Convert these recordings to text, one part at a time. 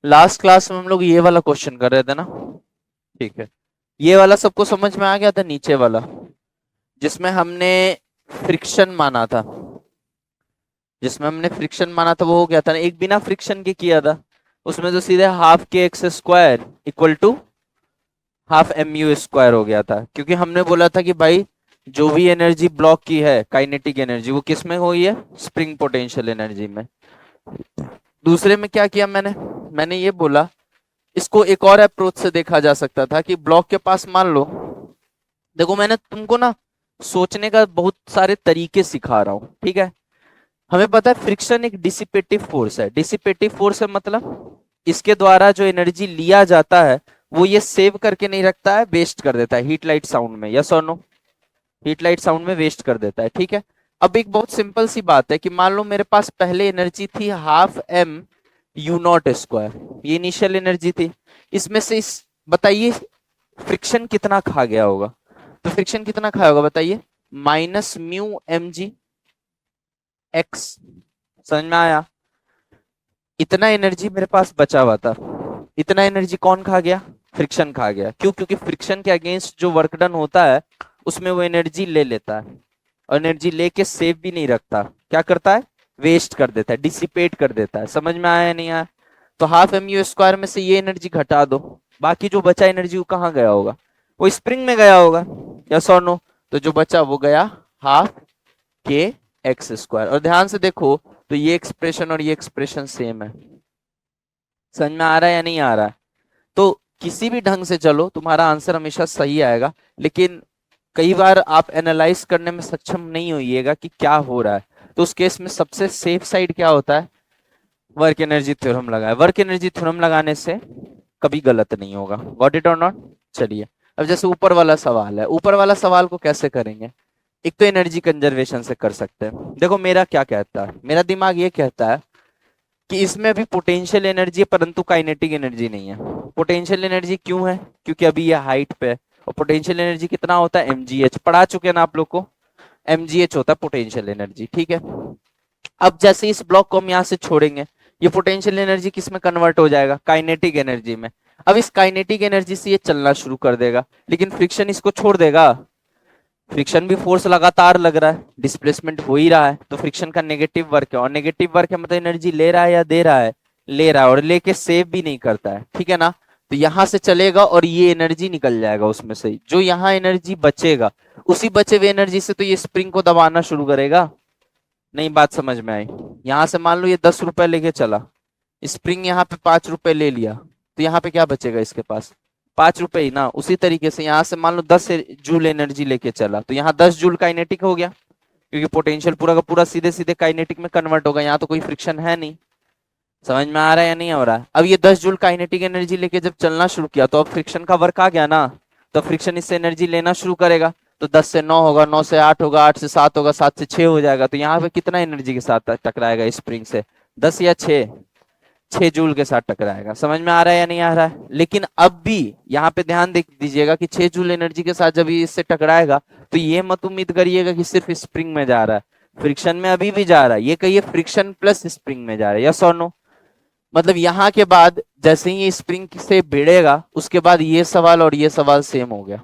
Last class में हम लोग ये वाला क्वेश्चन कर रहे थे ना। ठीक है। ये वाला सबको समझ में आ गया था, नीचे वाला जिसमें हमने फ्रिक्शन माना था। जिसमें हमने फ्रिक्शन माना था वो हो गया था ना, एक बिना फ्रिक्शन के किया था। उसमें तो सीधे हाफ के x square equal to half M U square हो गया था, क्योंकि हमने बोला था कि भाई जो भी एनर्जी ब्लॉक की है काइनेटिक एनर्जी, वो किस में हुई है? स्प्रिंग पोटेंशियल एनर्जी में। दूसरे में क्या किया मैंने? मैंने ये बोला इसको एक और अप्रोच से देखा जा सकता था कि ब्लॉक के पास मान लो, देखो मैंने तुमको ना सोचने का बहुत सारे तरीके सिखा रहा हूं, ठीक है। हमें पता है फ्रिक्शन एक डिसिपेटिव फोर्स है। डिसिपेटिव फोर्स है मतलब इसके द्वारा जो एनर्जी लिया जाता है वो ये सेव करके नहीं रखता है, वेस्ट कर देता है हीट लाइट साउंड में। यस और नो? हीट लाइट साउंड में वेस्ट कर देता है, ठीक है। अब एक बहुत सिंपल सी बात है कि मान लो मेरे पास पहले एनर्जी थी half M U not square, ये इनिशियल एनर्जी थी। इसमें से इस बताइए फ्रिक्शन कितना खा गया होगा? तो फ्रिक्शन कितना खाया होगा बताइए? Minus mu M G X. समझ में आया? इतना एनर्जी मेरे पास बचा हुआ था। इतना एनर्जी कौन खा गया? फ्रिक्शन खा गया। क्यों? क्योंकि फ्रिक्शन के अगेंस्ट जो वर्क डन होता है उसमें वो एनर्जी ले लेता है, और एनर्जी लेके सेव भी नहीं रखता। क्या करता है? वेस्ट कर देता है, डिसिपेट कर देता है। समझ में आया या नहीं आया? तो हाफ एम यू स्क्वायर में से ये एनर्जी घटा दो, बाकी जो बचा एनर्जी वो कहाँ गया होगा? वो स्प्रिंग में गया होगा। यस और नो? तो जो बचा वो गया हाफ के एक्स स्क्वायर। और ध्यान से देखो तो ये एक्सप्रेशन और ये एक्सप्रेशन सेम है। समझ में आ रहा है या नहीं आ रहा है? तो किसी भी ढंग से चलो तुम्हारा आंसर हमेशा सही आएगा, लेकिन कई बार आप एनालाइज करने में सक्षम नहीं होइएगा कि क्या हो रहा है। तो उस केस में सबसे सेफ साइड क्या होता है? वर्क एनर्जी थ्योरम लगाए। वर्क एनर्जी थ्योरम लगाने से कभी गलत नहीं होगा। गॉट इट और नॉट? चलिए, अब जैसे ऊपर वाला सवाल है, ऊपर वाला सवाल को कैसे करेंगे? एक तो एनर्जी कंजर्वेशन से कर सकते हैं। देखो मेरा क्या कहता है, मेरा दिमाग ये कहता है कि इसमें अभी पोटेंशियल एनर्जी है परंतु काइनेटिक एनर्जी नहीं है। पोटेंशियल एनर्जी क्यों है? क्योंकि अभी ये हाइट पे है। और पोटेंशियल एनर्जी कितना होता है? mgh, पढ़ा चुके हैं ना आप लोग को? mgh होता है पोटेंशियल एनर्जी, ठीक है। अब जैसे इस ब्लॉक को हम यहाँ से छोड़ेंगे, ये पोटेंशियल एनर्जी किस में कन्वर्ट हो जाएगा? काइनेटिक एनर्जी में। अब इस काइनेटिक एनर्जी से ये चलना शुरू कर देगा, लेकिन फ्रिक्शन इसको छोड़ देगा। फ्रिक्शन भी फोर्स लगातार लग रहा है, डिस्प्लेसमेंट हो ही रहा है, तो फ्रिक्शन का नेगेटिव वर्क है। और नेगेटिव वर्क है मतलब एनर्जी ले रहा है या दे रहा है? ले रहा है, और लेके सेव भी नहीं करता है, ठीक है ना। तो यहां से चलेगा और ये एनर्जी निकल जाएगा उसमें से। जो यहाँ एनर्जी बचेगा उसी बचे हुए एनर्जी से तो ये स्प्रिंग को दबाना शुरू करेगा। नहीं बात समझ में आई? यहां से मान लो ये 10 रुपए लेके चला, स्प्रिंग यहाँ पे 5 रुपए ले लिया, तो यहाँ पे क्या बचेगा इसके पास? 5 रुपए ही ना। उसी तरीके से यहाँ से मान लो 10 जूल एनर्जी लेके चला, तो यहाँ 10 जूल काइनेटिक हो गया, क्योंकि पोटेंशियल पूरा का पूरा सीधे सीधे काइनेटिक में कन्वर्ट होगा। यहाँ तो कोई फ्रिक्शन है नहीं। समझ में आ रहा है या नहीं हो रहा है? अब ये 10 जूल काइनेटिक एनर्जी लेके जब चलना शुरू किया तो अब फ्रिक्शन का वर्क आ गया ना, तो फ्रिक्शन इससे एनर्जी लेना शुरू करेगा। तो 10 से 9 होगा, 9 से 8 होगा, 8 से 7 होगा, 7 से 6 हो जाएगा। तो यहाँ पे कितना एनर्जी के साथ टकराएगा स्प्रिंग से? 10 या 6? 6 जूल के साथ टकराएगा। समझ में आ रहा है या नहीं आ रहा है? लेकिन अब भी यहाँ पे ध्यान दे दीजिएगा कि 6 जूल एनर्जी के साथ जब ये इससे टकराएगा तो ये मत उम्मीद करिएगा कि सिर्फ स्प्रिंग में जा रहा है, फ्रिक्शन में अभी भी जा रहा है। ये कहिए फ्रिक्शन प्लस स्प्रिंग में जा रहा है। यस और नो? मतलब यहाँ के बाद जैसे ही ये स्प्रिंग से भिड़ेगा उसके बाद ये सवाल और ये सवाल सेम हो गया।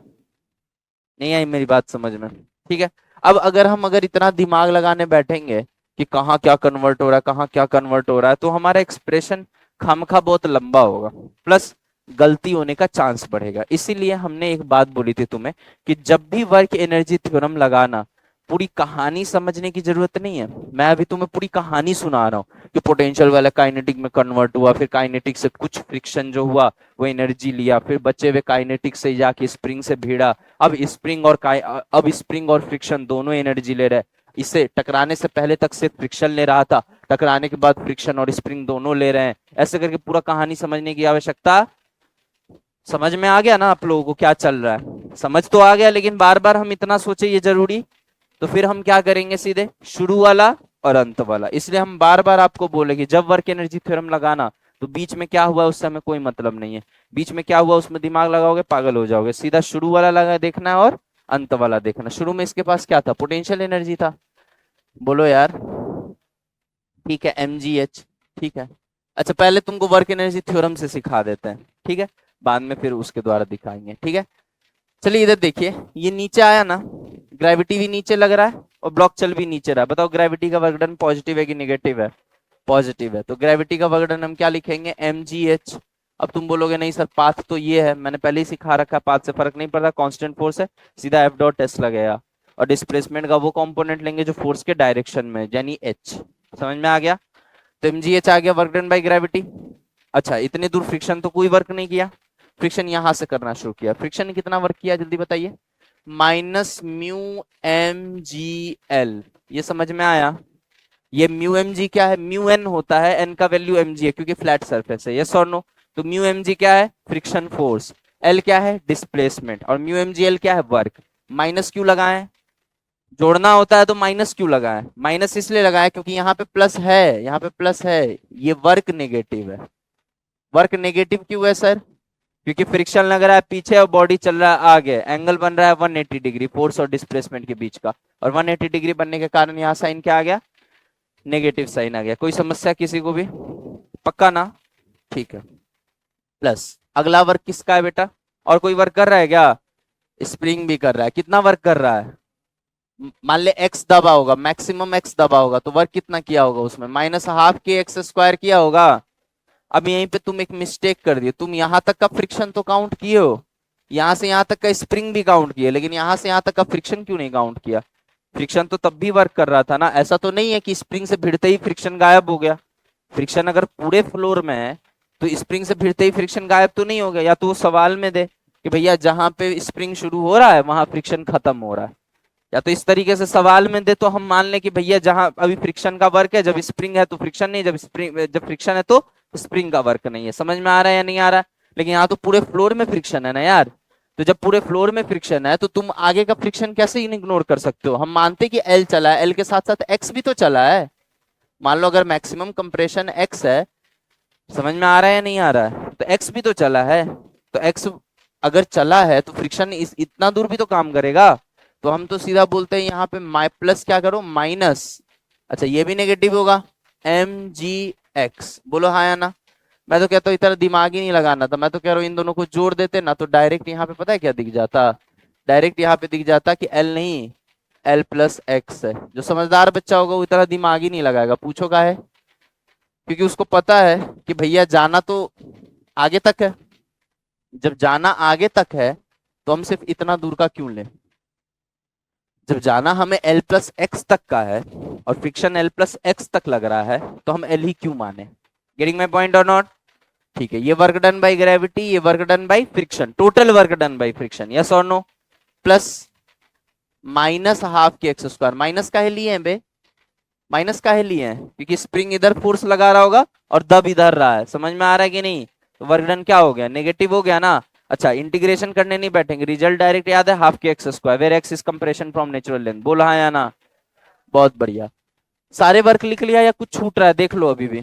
नहीं आई मेरी बात समझ में? ठीक है। अब अगर इतना दिमाग लगाने बैठेंगे कि कहाँ क्या कन्वर्ट हो रहा है, कहाँ क्या कन्वर्ट हो रहा है, तो हमारा एक्सप्रेशन खामखा बहुत लंबा होगा, प्लस गलती होने का चांस बढ़ेगा। इसीलिए हमने एक बात बोली थी तुम्हें कि जब भी वर्क एनर्जी थ्योरम लगाना, पूरी कहानी समझने की जरूरत नहीं है। मैं अभी तुम्हें पूरी कहानी सुना रहा हूँ कि पोटेंशियल वाला काइनेटिक में कन्वर्ट हुआ, फिर काइनेटिक से कुछ फ्रिक्शन जो हुआ वो एनर्जी लिया, फिर बचे हुए काइनेटिक से जाके स्प्रिंग से भिड़ा। अब स्प्रिंग और फ्रिक्शन दोनों एनर्जी ले रहे हैं। इससे टकराने से पहले तक सिर्फ फ्रिक्शन ले रहा था, टकराने के बाद फ्रिक्शन और स्प्रिंग दोनों ले रहे हैं। ऐसे करके पूरा कहानी समझने की आवश्यकता। समझ में आ गया ना आप लोगों को क्या चल रहा है? समझ तो आ गया, लेकिन बार बार हम इतना सोचे ये जरूरी? तो फिर हम क्या करेंगे, सीधे शुरू वाला और अंत वाला। इसलिए हम बार बार आपको बोले कि जब वर्क एनर्जी थ्योरम लगाना तो बीच में क्या हुआ उससे हमें कोई मतलब नहीं है। बीच में क्या हुआ उसमें दिमाग लगाओगे पागल हो जाओगे। सीधा शुरू वाला लगा देखना है और अंत वाला देखना। शुरू में इसके पास क्या था? पोटेंशियल एनर्जी था। बोलो यार। ठीक है, mgh। ठीक है। अच्छा पहले तुमको वर्क एनर्जी थ्योरम से सिखा देते हैं, ठीक है, बाद में फिर उसके द्वारा दिखाएंगे, ठीक है। चलिए इधर देखिए, ये नीचे आया ना, ग्रेविटी भी नीचे लग रहा है और ब्लॉक चल भी नीचे रहा है। बताओ ग्रेविटी का वर्क डन पॉजिटिव है कि निगेटिव है? पॉजिटिव है। तो ग्रेविटी का वर्क डन हम क्या लिखेंगे? mgh। अब तुम बोलोगे नहीं सर पाथ तो ये है, मैंने पहले ही सिखा रखा है, पाथ से फर्क नहीं पड़ता, कांस्टेंट फोर्स है, सीधा एफ डॉट एस लगेगा। और डिस्प्लेसमेंट का वो कंपोनेंट लेंगे जो फोर्स के डायरेक्शन में, यानी एच। समझ में आ गया? तो mgh आ गया वर्क डन बाई ग्रेविटी। अच्छा इतनी दूर फ्रिक्शन तो कोई वर्क नहीं किया, फ्रिक्शन यहां से करना शुरू किया। फ्रिक्शन ने कितना वर्क किया जल्दी बताइए? Minus mu M G L. ये समझ में आया? ये म्यू एम जी क्या है? म्यू एन होता है, एन का वैल्यू एम जी है क्योंकि फ्लैट सरफेस है, यस और नो? तो म्यू एम जी क्या है? Friction force. एल क्या है? डिस्प्लेसमेंट। और म्यू एम जी एल क्या है? वर्क। माइनस क्यों लगाए? जोड़ना होता है तो माइनस क्यों लगाए? माइनस इसलिए लगाए क्योंकि यहाँ पे प्लस है, यहाँ पे प्लस है, ये वर्क नेगेटिव है। वर्क नेगेटिव क्यों है सर? क्योंकि फ्रिक्शन लग रहा है पीछे और बॉडी चल रहा है आगे, एंगल बन रहा है 180 डिग्री फोर्स और डिस्प्लेसमेंट के बीच का, और 180 डिग्री बनने के कारण यहाँ साइन क्या आ गया? नेगेटिव साइन आ गया। कोई समस्या किसी को भी? पक्का ना? ठीक है। प्लस अगला वर्क किसका है बेटा? और कोई वर्क कर रहा है क्या? स्प्रिंग भी कर रहा है। कितना वर्क कर रहा है? मान ले एक्स दबा होगा, मैक्सिमम एक्स दबा होगा, तो वर्क कितना किया होगा उसमें? माइनस हाफ के एक्स स्क्वायर किया होगा। अब यहीं पे तुम एक मिस्टेक कर दिए, तुम यहां तक का फ्रिक्शन तो काउंट किए हो, यहां से यहां तक का स्प्रिंग भी काउंट किया, लेकिन यहां से यहां तक का फ्रिक्शन क्यों नहीं काउंट किया? फ्रिक्शन तो तब भी वर्क कर रहा था ना, ऐसा तो नहीं है कि स्प्रिंग से भिड़ते ही फ्रिक्शन गायब हो गया। फ्रिक्शन अगर पूरे फ्लोर में है तो स्प्रिंग से भिड़ते ही फ्रिक्शन गायब तो नहीं हो गया। या तो वो सवाल में दे कि भैया जहां पे स्प्रिंग शुरू हो रहा है वहां फ्रिक्शन खत्म हो रहा है, या तो इस तरीके से सवाल में दे तो हम मान लें कि भैया जहां अभी फ्रिक्शन का वर्क है, जब स्प्रिंग है तो फ्रिक्शन नहीं, जब फ्रिक्शन है तो स्प्रिंग का वर्क नहीं है। समझ में आ रहा है या नहीं आ रहा है? लेकिन यहाँ तो पूरे फ्लोर में फ्रिक्शन है ना यार। तो जब पूरे फ्लोर में फ्रिक्शन है तो तुम आगे का फ्रिक्शन कैसे इग्नोर कर सकते हो? हम मानते कि एल चला है, एल के साथ साथ एक्स भी तो चला है। मान लो अगर मैक्सिमम कंप्रेशन एक्स है, समझ में आ रहा है या नहीं आ रहा है? तो एक्स भी तो चला है, तो एक्स अगर चला है तो फ्रिक्शन इतना दूर भी तो काम करेगा। तो हम तो सीधा बोलते हैं यहाँ पे माइ प्लस क्या करो? माइनस। अच्छा ये भी नेगेटिव होगा, एम जी एक्स। बोलो हाँ या ना? मैं तो कहता हूँ इतना दिमाग ही नहीं लगाना था, मैं तो कह रहा हूँ इन दोनों को जोड़ देते ना तो डायरेक्ट यहाँ पे पता है क्या दिख जाता? डायरेक्ट यहाँ पे दिख जाता कि एल नहीं, एल प्लस एक्स है। जो समझदार बच्चा होगा वो इतना दिमाग ही नहीं लगाएगा। पूछो का है? क्योंकि उसको पता है कि भैया जाना तो आगे तक है, जब जाना आगे तक है तो हम सिर्फ इतना दूर का क्यों लें? जब जाना हमें एल प्लस एक्स तक का है और फ्रिक्शन एल प्लस एक्स तक लग रहा है तो हम एल ही क्यों माने? गेटिंग माई पॉइंट और नॉट? ठीक है, ये वर्क डन बाई ग्रेविटी, ये work done by friction, total work done by friction, yes और नो? प्लस माइनस हाफ के एक्स स्क्वायर। माइनस काहे लिए हैं बे? माइनस काहे लिए हैं? क्योंकि स्प्रिंग इधर फोर्स लगा रहा होगा और दब इधर रहा है। समझ में आ रहा है कि नहीं? तो वर्क डन क्या हो गया? नेगेटिव हो गया ना। अच्छा इंटीग्रेशन करने नहीं बैठेंगे, रिजल्ट डायरेक्ट याद है, हाफ के x square, where X is compression from natural length. बोला हाँ या ना? बहुत बढ़िया। सारे वर्क लिख लिया या कुछ छूट रहा है? देख लो अभी भी।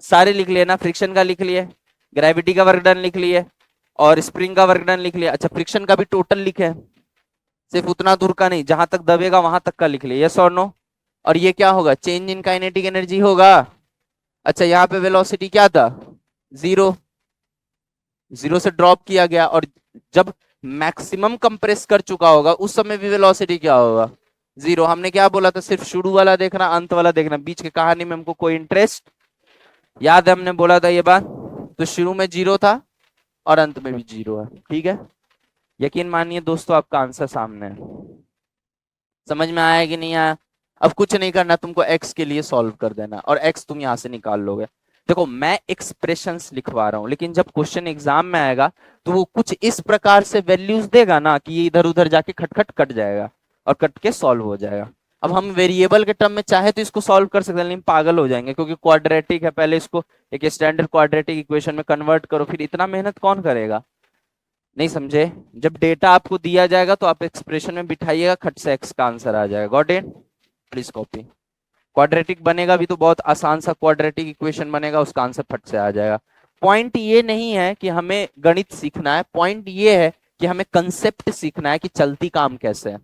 सारे लिख लिए ना? फ्रिक्शन का लिख लिए, ग्रेविटी का वर्क डन लिख लिए, और स्प्रिंग का वर्क डन लिख लिया। अच्छा फ्रिक्शन का भी टोटल लिखे, सिर्फ उतना दूर का नहीं, जहां तक दबेगा वहां तक का लिख लिया, यस और नो? और ये क्या होगा? चेंज इन काइनेटिक एनर्जी होगा। अच्छा यहाँ पे वेलोसिटी क्या था? जीरो। जीरो से ड्रॉप किया गया, और जब मैक्सिमम कंप्रेस कर चुका होगा उस समय भी वेलोसिटी क्या होगा? जीरो। हमने क्या बोला था? सिर्फ शुरू वाला देखना, अंत वाला देखना, बीच की कहानी में हमको कोई इंटरेस्ट, याद है हमने बोला था ये बात? तो शुरू में जीरो था और अंत में भी जीरो है, ठीक है। यकीन मानिए दोस्तों आपका आंसर सामने है। समझ में आया कि नहीं आया? अब कुछ नहीं करना, तुमको एक्स के लिए सॉल्व कर देना और एक्स तुम यहां से निकाल लोगे। देखो मैं एक्सप्रेशंस लिखवा रहा हूं, लेकिन जब क्वेश्चन एग्जाम में आएगा तो वो कुछ इस प्रकार से वैल्यूज देगा ना कि ये इधर उधर जाके खटखट कट जाएगा और कट के सॉल्व हो जाएगा। अब हम वेरिएबल के टर्म में चाहे तो इसको सॉल्व कर सकते हैं, लेकिन पागल हो जाएंगे क्योंकि क्वाड्रेटिक है, पहले इसको एक स्टैंडर्ड क्वाड्रेटिक इक्वेशन में कन्वर्ट करो, फिर इतना मेहनत कौन करेगा? नहीं समझे? जब डेटा आपको दिया जाएगा तो आप एक्सप्रेशन में बिठाइएगा, खट से एक्स का आंसर आ जाएगा। Got it? Please copy. Quadratic बनेगा भी तो बहुत आसान सा क्वाड्रेटिक इक्वेशन बनेगा, उसका आंसर फट से आ जाएगा। पॉइंट ये नहीं है कि हमें गणित सीखना है, पॉइंट ये है कि हमें कंसेप्ट सीखना है कि चलती काम कैसे है।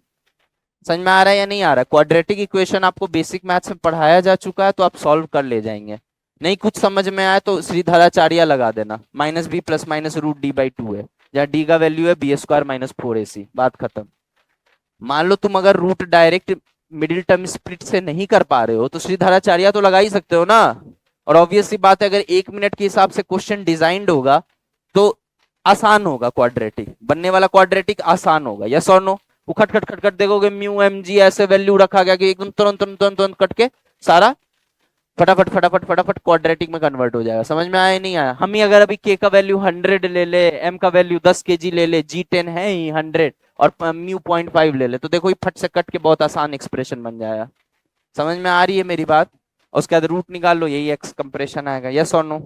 समझ में आ रहा है या नहीं आ रहा है? क्वाड्रेटिक इक्वेशन आपको बेसिक मैथ्स में पढ़ाया जा चुका है तो आप सॉल्व कर ले जाएंगे। नहीं कुछ समझ में आया तो श्रीधराचार्य लगा देना, minus B plus minus root D by two है, जहाँ डी का वैल्यू है B square minus four A C, बात खत्म। मान लो तुम अगर root direct middle term split से नहीं कर पा रहे हो तो श्रीधराचार्य तो लगा ही सकते हो ना। और ऑब्वियस सी बात है, अगर 1 मिनट के हिसाब से क्वेश्चन डिजाइंड होगा तो आसान होगा, क्वाड्रेटिक बनने वाला क्वाड्रेटिक आसान होगा, यस और नो। वो खट खट खट खट देखोगे म्यू एम जी ऐसे वैल्यू रखा गया कि एकदम तुरंत तुरंत तुरंत तुरंत कट के सारा फटाफट फटाफट फटाफट क्वाड्रेटिक में कन्वर्ट हो जाएगा। समझ में आया नहीं आया? हम ही अगर अभी के का वैल्यू 100 ले ले, एम का वैल्यू 10 kg ले ले, जी 10 है ही 100 और म्यू 0.5 ले ले, तो देखो ये फट से कट के बहुत आसान एक्सप्रेशन बन जाएगा। समझ में आ रही है मेरी बात? और उसके बाद रूट निकाल लो, यही एक्स कंप्रेशन आएगा, यस और नो।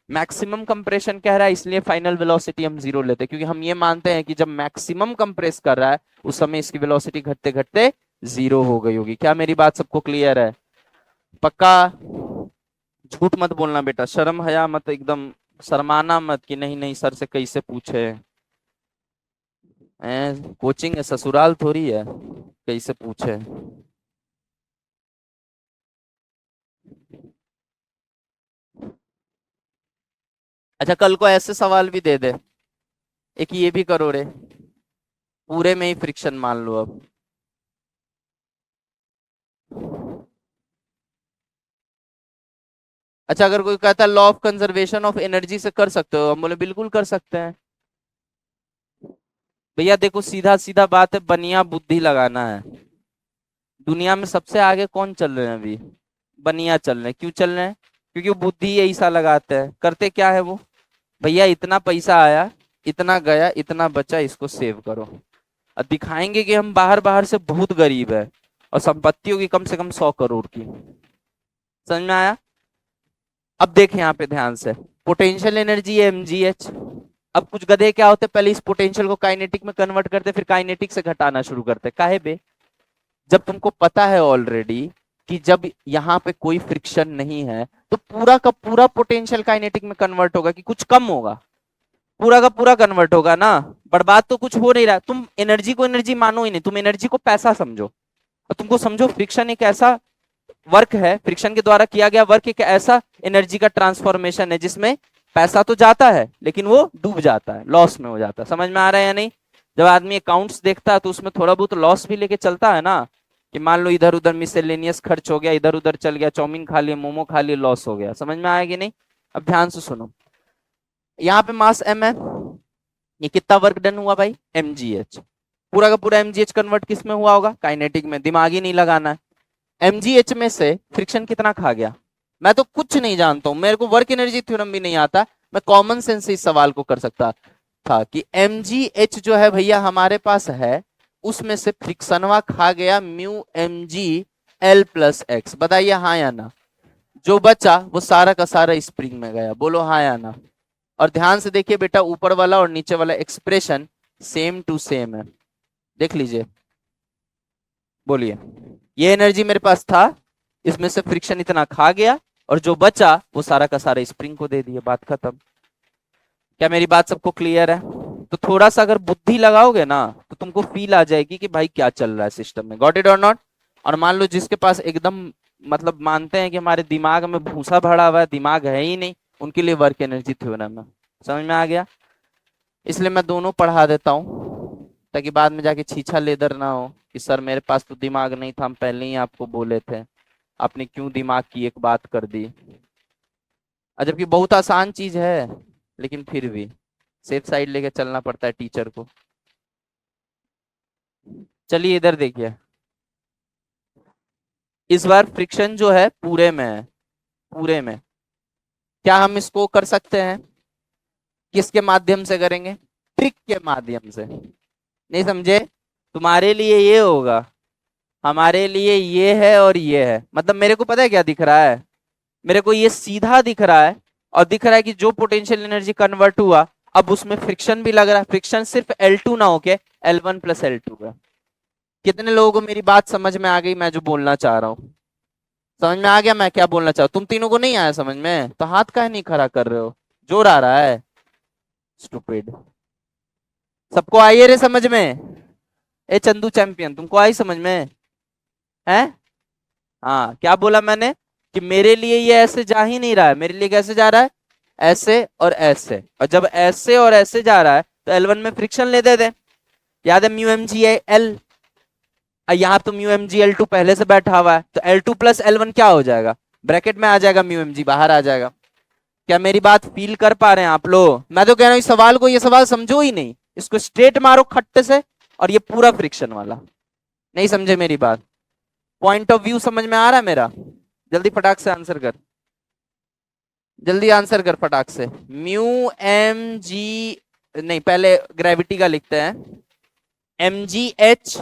मैक्सिमम कंप्रेशन कह रहा है इसलिए फाइनल वेलोसिटी हम जीरो लेते हैं, क्योंकि हम ये मानते हैं कि जब मैक्सिमम कंप्रेस कर रहा है उस समय इसकी वेलोसिटी घटते घटते जीरो हो गई होगी। क्या मेरी बात सबको क्लियर है? पक्का? झूठ मत बोलना बेटा, शर्म हया मत, एकदम शर्माना मत कि नहीं नहीं सर से कैसे पूछे। कोचिंग है, ससुराल थोड़ी है कैसे पूछे। अच्छा कल को ऐसे सवाल भी दे दे, एक ये भी करो रे, पूरे में ही फ्रिक्शन मान लो अब। अच्छा अगर कोई कहता है law of conservation of energy से कर सकते हो, हम बोले बिल्कुल कर सकते हैं। भैया देखो सीधा सीधा बात है, बनिया बुद्धि लगाना है। दुनिया में सबसे आगे कौन चल रहे हैं अभी? बनिया चल रहे हैं। क्यों चल रहे हैं? क्योंकि वो बुद्धि ऐसा लगाते हैं। करते क्या है वो? भैया इतना पैसा आया, इतना गया, इतना बचा, इसको सेव करो। और दिखाएंगे कि हम बाहर बाहर से बहुत गरीब है और संपत्ति होगी कम से कम 100 करोड़ की। समझ में आया? अब देख यहाँ पे ध्यान से, पोटेंशियल एनर्जी है mgh। अब कुछ गधे क्या होते, पहले इस पोटेंशियल को काइनेटिक में कन्वर्ट करते, फिर काइनेटिक से घटाना शुरू करते। काहे बे? जब तुमको पता है ऑलरेडी कि जब यहाँ पे कोई फ्रिक्शन नहीं है तो पूरा का पूरा पोटेंशियल काइनेटिक में कन्वर्ट होगा कि कुछ कम होगा? पूरा का पूरा कन्वर्ट होगा ना। बर्बाद तो कुछ हो नहीं रहा। तुम एनर्जी को एनर्जी मानो ही नहीं, तुम एनर्जी को पैसा समझो। और तुमको समझो फ्रिक्शन एक ऐसा वर्क है, फ्रिक्शन के द्वारा किया गया वर्क एक ऐसा एनर्जी का ट्रांसफॉर्मेशन है जिसमें पैसा तो जाता है लेकिन वो डूब जाता है, लॉस में हो जाता है। समझ में आ रहा है या नहीं? जब आदमी अकाउंट्स देखता है तो उसमें थोड़ा बहुत लॉस भी लेके चलता है ना, कि मान लो इधर उधर मिसलेनियस खर्च हो गया, इधर उधर चल गया, चाउमीन खा लिया, मोमो खा लिया, लॉस हो गया। समझ में आएगी नहीं? अब ध्यान से सुनो, यहाँ पे मास m है, ये कितना वर्क डन हुआ भाई? mgh। पूरा का पूरा mgh कन्वर्ट किस में हुआ होगा? काइनेटिक में। दिमाग ही नहीं लगाना है। mgh में से फ्रिक्शन कितना खा गया? मैं तो कुछ नहीं जानता हूं, मेरे को वर्क एनर्जी थ्योरम भी नहीं आता, मैं कॉमन सेंस से इस सवाल को कर सकता था कि mgh जो है भैया हमारे पास है, उसमें से फ्रिक्शनवा खा गया mu mg l plus x. बताइए हाँ या ना? जो बचा वो सारा का सारा स्प्रिंग में गया। बोलो हाँ या ना? और ध्यान से देखिए बेटा, ऊपर वाला और नीचे वाला एक्सप्रेशन सेम टू सेम है, देख लीजिए। बोलिए, ये एनर्जी मेरे पास था, इसमें से फ्रिक्शन इतना खा गया और जो बचा वो सारा का सारा स्प्रिंग को दे दिया, बात खत्म। क्या मेरी बात सबको क्लियर है? तो थोड़ा सा अगर बुद्धि लगाओगे ना तो तुमको फील आ जाएगी कि भाई क्या चल रहा है सिस्टम में। गॉट इट और नॉट? और मान लो जिसके पास एकदम मतलब मानते हैं कि हमारे दिमाग में भूसा भरा हुआ है, दिमाग है ही नहीं, उनके लिए वर्क एनर्जी थ्योरम है। समझ में आ गया? इसलिए मैं दोनों पढ़ा देता हूँ ताकि बाद में जाके छीछा लेदर ना हो कि सर मेरे पास तो दिमाग नहीं था, हम पहले ही आपको बोले थे, आपने क्यों दिमाग की एक बात कर दी। जबकि बहुत आसान चीज है लेकिन फिर भी सेफ साइड लेके चलना पड़ता है टीचर को। चलिए इधर देखिए, इस बार फ्रिक्शन जो है पूरे में है, पूरे में। क्या हम इसको कर सकते हैं? किसके माध्यम से करेंगे? ट्रिक के माध्यम से। नहीं समझे? तुम्हारे लिए ये होगा, हमारे लिए ये है और ये है। मतलब मेरे को पता है क्या दिख रहा है? मेरे को ये सीधा दिख रहा है और दिख रहा है कि जो पोटेंशियल एनर्जी कन्वर्ट हुआ अब उसमें फ्रिक्शन भी लग रहा है। फ्रिक्शन सिर्फ L2 ना होके L1 प्लस L2 है। कितने लोगों को मेरी बात समझ में आ गई, मैं जो बोलना चाह रहा हूँ? समझ में आ गया मैं क्या बोलना चाहता हूँ? तुम तीनों को नहीं आया समझ में तो हाथ काहे नहीं खड़ा कर रहे हो? जोर आ रहा है? स्टूपिड। सबको आई है रे समझ में? ए चंदू चैंपियन, तुमको आई समझ में? है? हाँ क्या बोला मैंने? कि मेरे लिए ये ऐसे जा ही नहीं रहा है, मेरे लिए कैसे जा रहा है, ऐसे और ऐसे, और जब ऐसे और ऐसे जा रहा है तो L1 में फ्रिक्शन ले दे। याद है म्यू एम जी एल, यहाँ तो म्यू एम जी L2 पहले से बैठा हुआ है, तो L2 प्लस L1 क्या हो जाएगा, ब्रैकेट में आ जाएगा, म्यू एम जी बाहर आ जाएगा। क्या मेरी बात फील कर पा रहे हैं आप लोग? मैं तो कह रहा हूँ इस सवाल को, ये सवाल समझो ही नहीं, इसको स्ट्रेट मारो खट्टे से, और ये पूरा फ्रिक्शन वाला। नहीं समझे मेरी बात? पॉइंट ऑफ व्यू समझ में आ रहा है मेरा? जल्दी फटाक से आंसर कर, जल्दी आंसर कर फटाक से। म्यू एम जी, नहीं पहले ग्रेविटी का लिखते हैं, एम जी एच।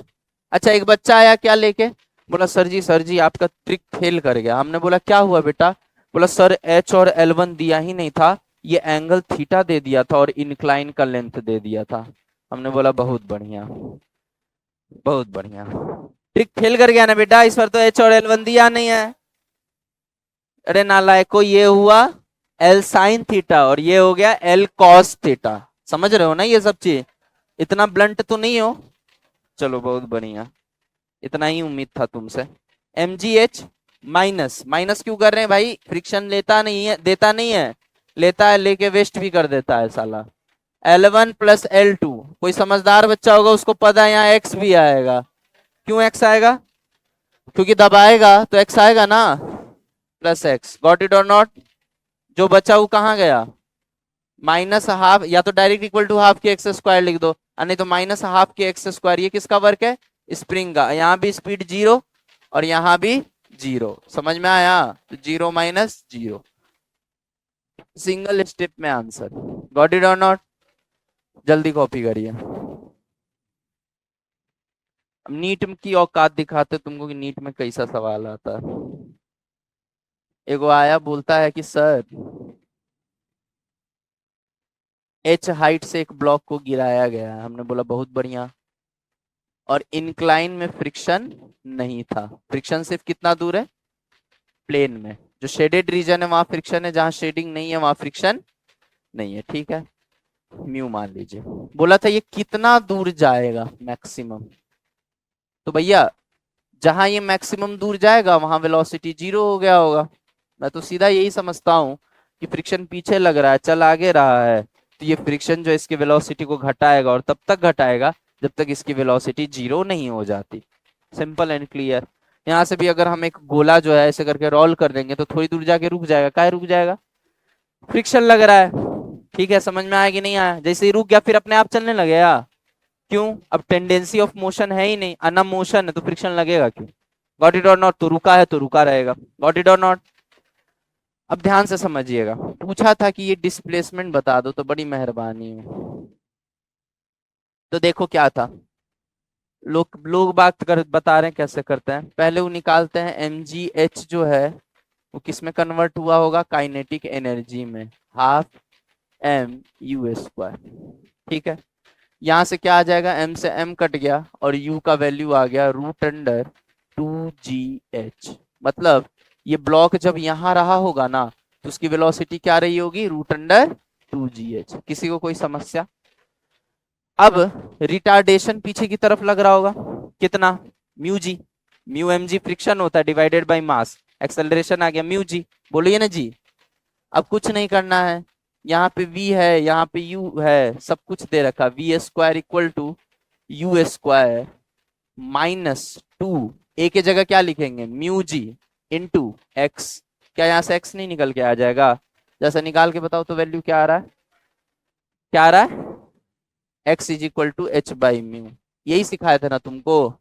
अच्छा एक बच्चा आया क्या लेके, बोला सर जी आपका ट्रिक फेल कर गया। हमने बोला क्या हुआ बेटा? बोला सर एच और L1 दिया ही नहीं था, ये एंगल थीटा दे दिया था और इंक्लाइन का लेंथ दे दिया था। हमने बोला बहुत बढ़िया, बहुत बढ़िया, ट्रिक फेल कर गया ना बेटा, इस बार तो एच और L1 दिया नहीं है। अरे नालायको, ये हुआ L साइन थीटा और ये हो गया L कॉस थीटा। समझ रहे हो ना ये सब चीज? इतना ब्लंट तो नहीं हो। चलो बहुत बढ़िया, इतना ही उम्मीद था तुमसे। एम जी एच माइनस, माइनस क्यों कर रहे हैं भाई? फ्रिक्शन लेता नहीं है, देता नहीं है, लेता है, लेके वेस्ट भी कर देता है साला। L1 प्लस L2, कोई समझदार बच्चा होगा उसको पता है यहाँ x भी आएगा। क्यों x आएगा? क्योंकि दबाएगा तो x आएगा ना, प्लस एक्स। गॉट इट और नॉट? जो बचा वो कहाँ गया? माइनस हाफ, या तो डायरेक्ट इक्वल टू हाफ के एक्स स्क्वायर लिख दो, नहीं तो माइनस हाफ के एक्स स्क्वायर। ये किसका वर्क है? स्प्रिंग का। यहाँ भी स्पीड जीरो और यहाँ भी जीरो, समझ में आया? तो zero minus zero, single step में आंसर। गॉट इट और नॉट? जल्दी कॉपी करिए। नीट की औकात दिखाते तुमको कि नीट में कैसा सवाल आता है। एगो आया बोलता है कि सर एच हाइट से एक ब्लॉक को गिराया गया है। हमने बोला बहुत बढ़िया, और इंक्लाइन में फ्रिक्शन नहीं था। फ्रिक्शन सिर्फ कितना दूर है? प्लेन में। जो शेडेड रीजन है वहां फ्रिक्शन है, जहां शेडिंग नहीं है वहां फ्रिक्शन नहीं है। ठीक है, म्यू मान लीजिए। बोला था ये कितना दूर जाएगा मैक्सिमम, तो भैया जहां ये मैक्सिमम दूर जाएगा वहां वेलोसिटी जीरो हो गया होगा। मैं तो सीधा यही समझता हूँ कि फ्रिक्शन पीछे लग रहा है, चल आगे रहा है, तो ये फ्रिक्शन जो इसकी वेलोसिटी को घटाएगा, और तब तक घटाएगा जब तक इसकी वेलोसिटी जीरो नहीं हो जाती। Simple and clear. यहाँ से भी अगर हम एक गोला जो है ऐसे करके रोल कर देंगे तो थोड़ी दूर जाके रुक जाएगा। काहे रुक जाएगा? फ्रिक्शन लग रहा है। ठीक है, समझ में आया कि नहीं आया? जैसे ही रुक गया फिर अपने आप चलने लगेगा। क्यों? अब टेंडेंसी ऑफ मोशन है ही नहीं, अनम मोशन है, तो फ्रिक्शन लगेगा क्यों? गॉट इट और नॉट? तो रुका है तो रुका रहेगा। गॉट इट और नॉट? अब ध्यान से समझिएगा, पूछा था कि ये डिस्प्लेसमेंट बता दो, तो बड़ी मेहरबानी है। तो देखो क्या था, लोग लोग बात कर बता रहे हैं कैसे करते हैं। पहले वो निकालते हैं एम जी एच जो है वो किस में कन्वर्ट हुआ होगा? काइनेटिक एनर्जी में, हाफ एम यू स्क्वायर। ठीक है, यहां से क्या आ जाएगा? एम से एम कट गया और यू का वैल्यू आ गया रूट अंडर 2gh। मतलब ये ब्लॉक जब यहां रहा होगा ना तो उसकी वेलोसिटी क्या रही होगी? Root under 2gh। किसी को कोई समस्या? अब रिटार्डेशन पीछे की तरफ लग रहा होगा, कितना? म्यू जी, म्यू एम जी फ्रिक्शन होता है डिवाइडेड बाय मास, एक्सेलरेशन आ गया म्यू जी। बोलिए ना जी। अब कुछ नहीं करना है, यहाँ पे v है, यहाँ पे u है, सब कुछ दे रखा। V square equal to U square minus 2, A के जगह क्या लिखेंगे? Mu G into X. क्या यहाँ से x नहीं निकल के आ जाएगा? जैसा निकाल के बताओ तो वैल्यू क्या आ रहा है? क्या आ रहा है? x is equal to H by mu. यही सिखाए थे ना तुमको।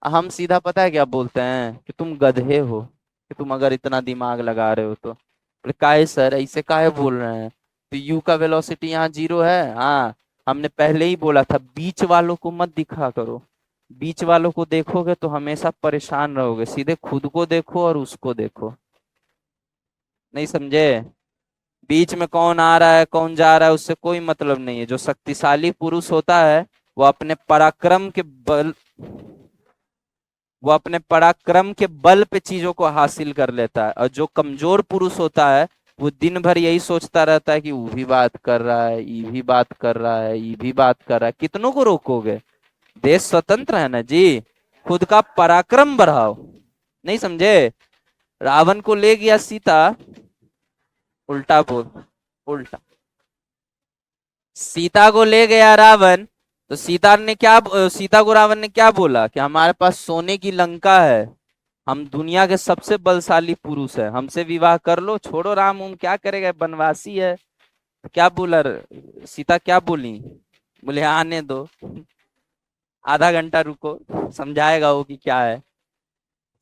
हम सीधा पता है क्या बोलते हैं कि तुम गधे हो, कि तुम अगर इतना दिमाग लगा रहे हो तो। बोले काहे सर ऐसे काहे बोल रहे हैं? तो यू का वेलोसिटी यहाँ जीरो है। हाँ, हमने पहले ही बोला था बीच वालों को मत दिखा करो। बीच वालों को देखोगे तो हमेशा परेशान रहोगे। सीधे खुद को देखो और उसको देखो। नहीं समझे? बीच में कौन आ रहा है कौन जा रहा है उससे कोई मतलब नहीं है। जो शक्तिशाली पुरुष होता है वो अपने पराक्रम के बल, वो अपने पराक्रम के बल पे चीजों को हासिल कर लेता है। और जो कमजोर पुरुष होता है वो दिन भर यही सोचता रहता है कि वो भी बात कर रहा है, ये भी बात कर रहा है, ये भी बात कर रहा है। कितनों को रोकोगे? देश स्वतंत्र है ना जी, खुद का पराक्रम बढ़ाओ। नहीं समझे? रावण को ले गया सीता, उल्टा बोल, उल्टा, सीता को ले गया रावण, तो सीता को रावण ने क्या बोला कि हमारे पास सोने की लंका है, हम दुनिया के सबसे बलशाली पुरुष है, हमसे विवाह कर लो, छोड़ो राम उम क्या करेगा, बनवासी है। तो क्या बोला सीता, क्या बोली, बोले आने दो, आधा घंटा रुको, समझाएगा वो कि क्या है।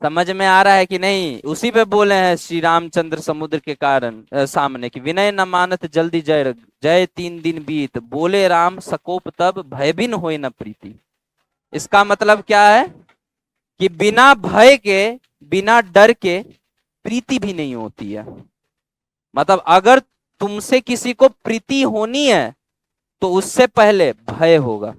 समझ में आ रहा है कि नहीं? उसी पे बोले हैं श्री रामचंद्र समुद्र के कारण सामने कि विनय न मानत जल्दी जय, जय 3 दिन बीत, बोले राम सकोप तब भय बिन होय न प्रीति। इसका मतलब क्या है कि बिना भय के, बिना डर के प्रीति भी नहीं होती है। मतलब अगर तुमसे किसी को प्रीति होनी है तो उससे पहले भय होगा,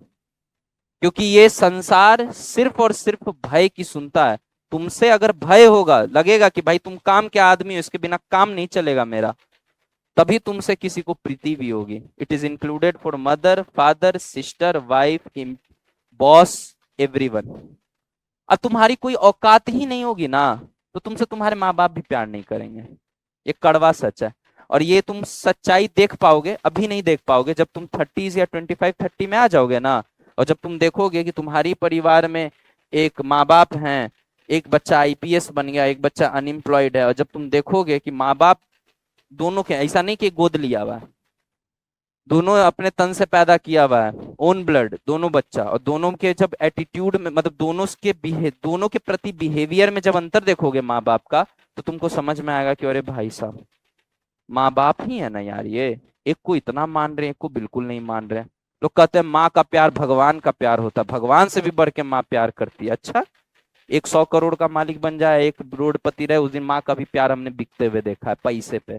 क्योंकि ये संसार सिर्फ और सिर्फ भय की सुनता है। तुमसे अगर भय होगा, लगेगा कि भाई तुम काम के आदमी हो, इसके बिना काम नहीं चलेगा मेरा, तभी तुमसे किसी को प्रीति भी होगी। It is included for mother, father, sister, wife, boss, everyone. अब तुम्हारी कोई औकात ही नहीं होगी ना, तो तुमसे तुम्हारे माँ बाप भी प्यार नहीं करेंगे। ये कड़वा सच है। और ये तुम सच्चाई देख पाओगे, अभी नहीं देख पाओगे, जब तुम 30s या 25-30 में आ जाओगे ना, और जब तुम देखोगे कि तुम्हारी परिवार में एक माँ बाप हैं, एक बच्चा आईपीएस बन गया, एक बच्चा अनएम्प्लॉयड है, और जब तुम देखोगे कि माँ बाप दोनों के, ऐसा नहीं कि गोद लिया हुआ है, दोनों अपने तन से पैदा किया हुआ है, ओन ब्लड दोनों बच्चा, और दोनों के जब एटीट्यूड में, मतलब दोनों के प्रति बिहेवियर में जब अंतर देखोगे माँ बाप का, तो तुमको समझ में आएगा कि अरे भाई साहब, माँ बाप ही है ना यार ये, एक को इतना मान रहे हैं, एक को बिल्कुल नहीं मान रहे हैं। लोग कहते हैं माँ का प्यार भगवान का प्यार होता है, भगवान से भी बढ़ के माँ प्यार करती है। अच्छा, 100 करोड़ का मालिक बन जाए, एक करोड़पति रहे, उस दिन माँ का भी प्यार हमने बिकते हुए देखा है पैसे पे।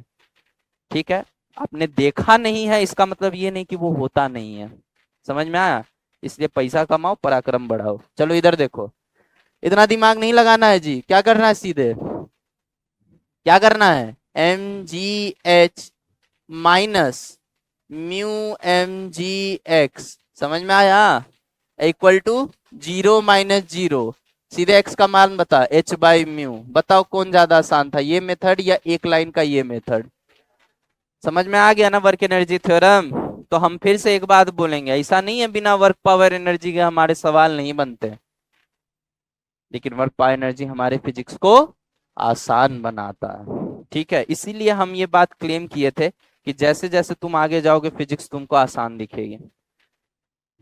ठीक है, आपने देखा नहीं है इसका मतलब ये नहीं कि वो होता नहीं है। समझ में आया? इसलिए पैसा कमाओ, पराक्रम बढ़ाओ। चलो इधर देखो, इतना दिमाग नहीं लगाना है जी, क्या करना है, सीधे क्या करना है, mgh माइनस म्यू mgx, समझ में आया? इक्वल टू 0 - 0, सीधे x का मान बता, h/म्यू। बताओ कौन ज्यादा आसान था, ये मेथड या एक लाइन का ये मेथड? समझ में आ गया ना वर्क एनर्जी थ्योरम? तो हम फिर से एक बात बोलेंगे, ऐसा नहीं है बिना वर्क पावर एनर्जी के हमारे सवाल नहीं बनते, लेकिन वर्क पावर एनर्जी हमारे फिजिक्स को आसान बनाता है। ठीक है, इसीलिए हम ये बात क्लेम किए थे कि जैसे जैसे तुम आगे जाओगे फिजिक्स तुमको आसान दिखेगी,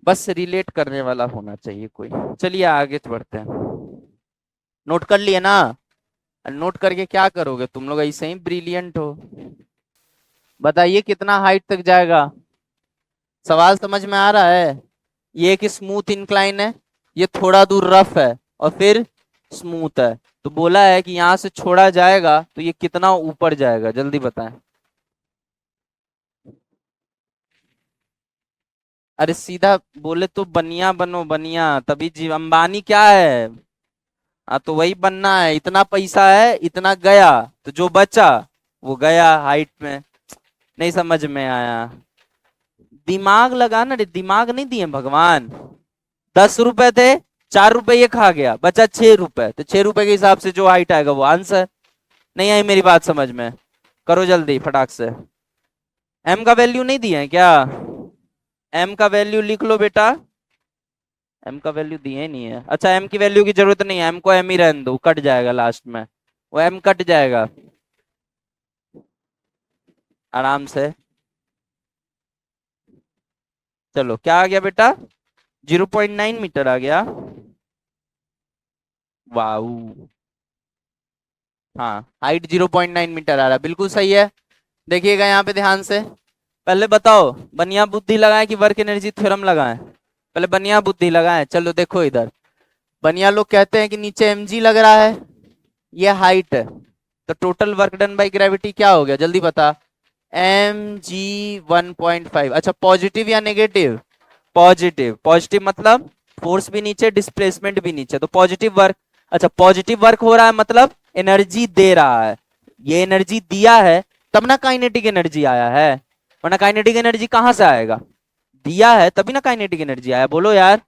बस रिलेट करने वाला होना चाहिए कोई। चलिए आगे बढ़ते हैं। नोट कर लिए ना? नोट करके क्या करोगे तुम लोग, ऐसे ही ब्रिलियंट हो। बताइए कितना हाइट तक जाएगा? सवाल समझ में आ रहा है? ये एक स्मूथ इंक्लाइन है, ये थोड़ा दूर रफ है, और फिर स्मूथ है। तो बोला है कि यहां से छोड़ा जाएगा तो ये कितना ऊपर जाएगा, जल्दी बताएं। अरे सीधा बोले तो बनिया बनो, बनिया, तभी जी अंबानी क्या है? हाँ तो वही बनना है, इतना पैसा है, इतना गया, तो जो बचा वो गया हाइट में। नहीं समझ में आया? दिमाग लगाना रे, दिमाग नहीं दिए भगवान। 10 रुपए थे, 4 रुपए ये खा गया, बचा 6 रुपए, तो 6 रुपए के हिसाब से जो हाइट आएगा वो आंसर। नहीं आई मेरी बात समझ में? करो जल्दी फटाक से। एम का वैल्यू नहीं दिए है क्या? एम का वैल्यू लिख लो बेटा। एम का वैल्यू दिए नहीं है? अच्छा, एम की वैल्यू की जरूरत नहीं है, एम को एम ही रहने दो, कट जाएगा लास्ट में, वो एम कट जाएगा आराम से। चलो क्या आ गया बेटा? 0.9 मीटर आ गया। वाऊ, हाँ हाइट 0.9 मीटर आ रहा है, बिल्कुल सही है। देखिएगा यहाँ पे ध्यान से, पहले बताओ बनिया बुद्धि लगाएं कि वर्क एनर्जी थ्योरम लगाएं? पहले बनिया बुद्धि लगाएं। चलो देखो इधर, बनिया लोग कहते हैं कि नीचे mg लग रहा है, ये हाइट है, तो total work done by gravity क्या हो गया, जल्दी बता। mg 1.5। अच्छा पॉजिटिव या नेगेटिव? पॉजिटिव। पॉजिटिव मतलब फोर्स भी नीचे, डिस्प्लेसमेंट भी नीचे, तो पॉजिटिव वर्क। अच्छा पॉजिटिव वर्क हो रहा है मतलब एनर्जी दे रहा है, ये एनर्जी दिया है तब ना काइनेटिक एनर्जी आया है, वरना काइनेटिक एनर्जी कहां से आएगा? दिया है तभी ना काइनेटिक एनर्जी आया, बोलो यार।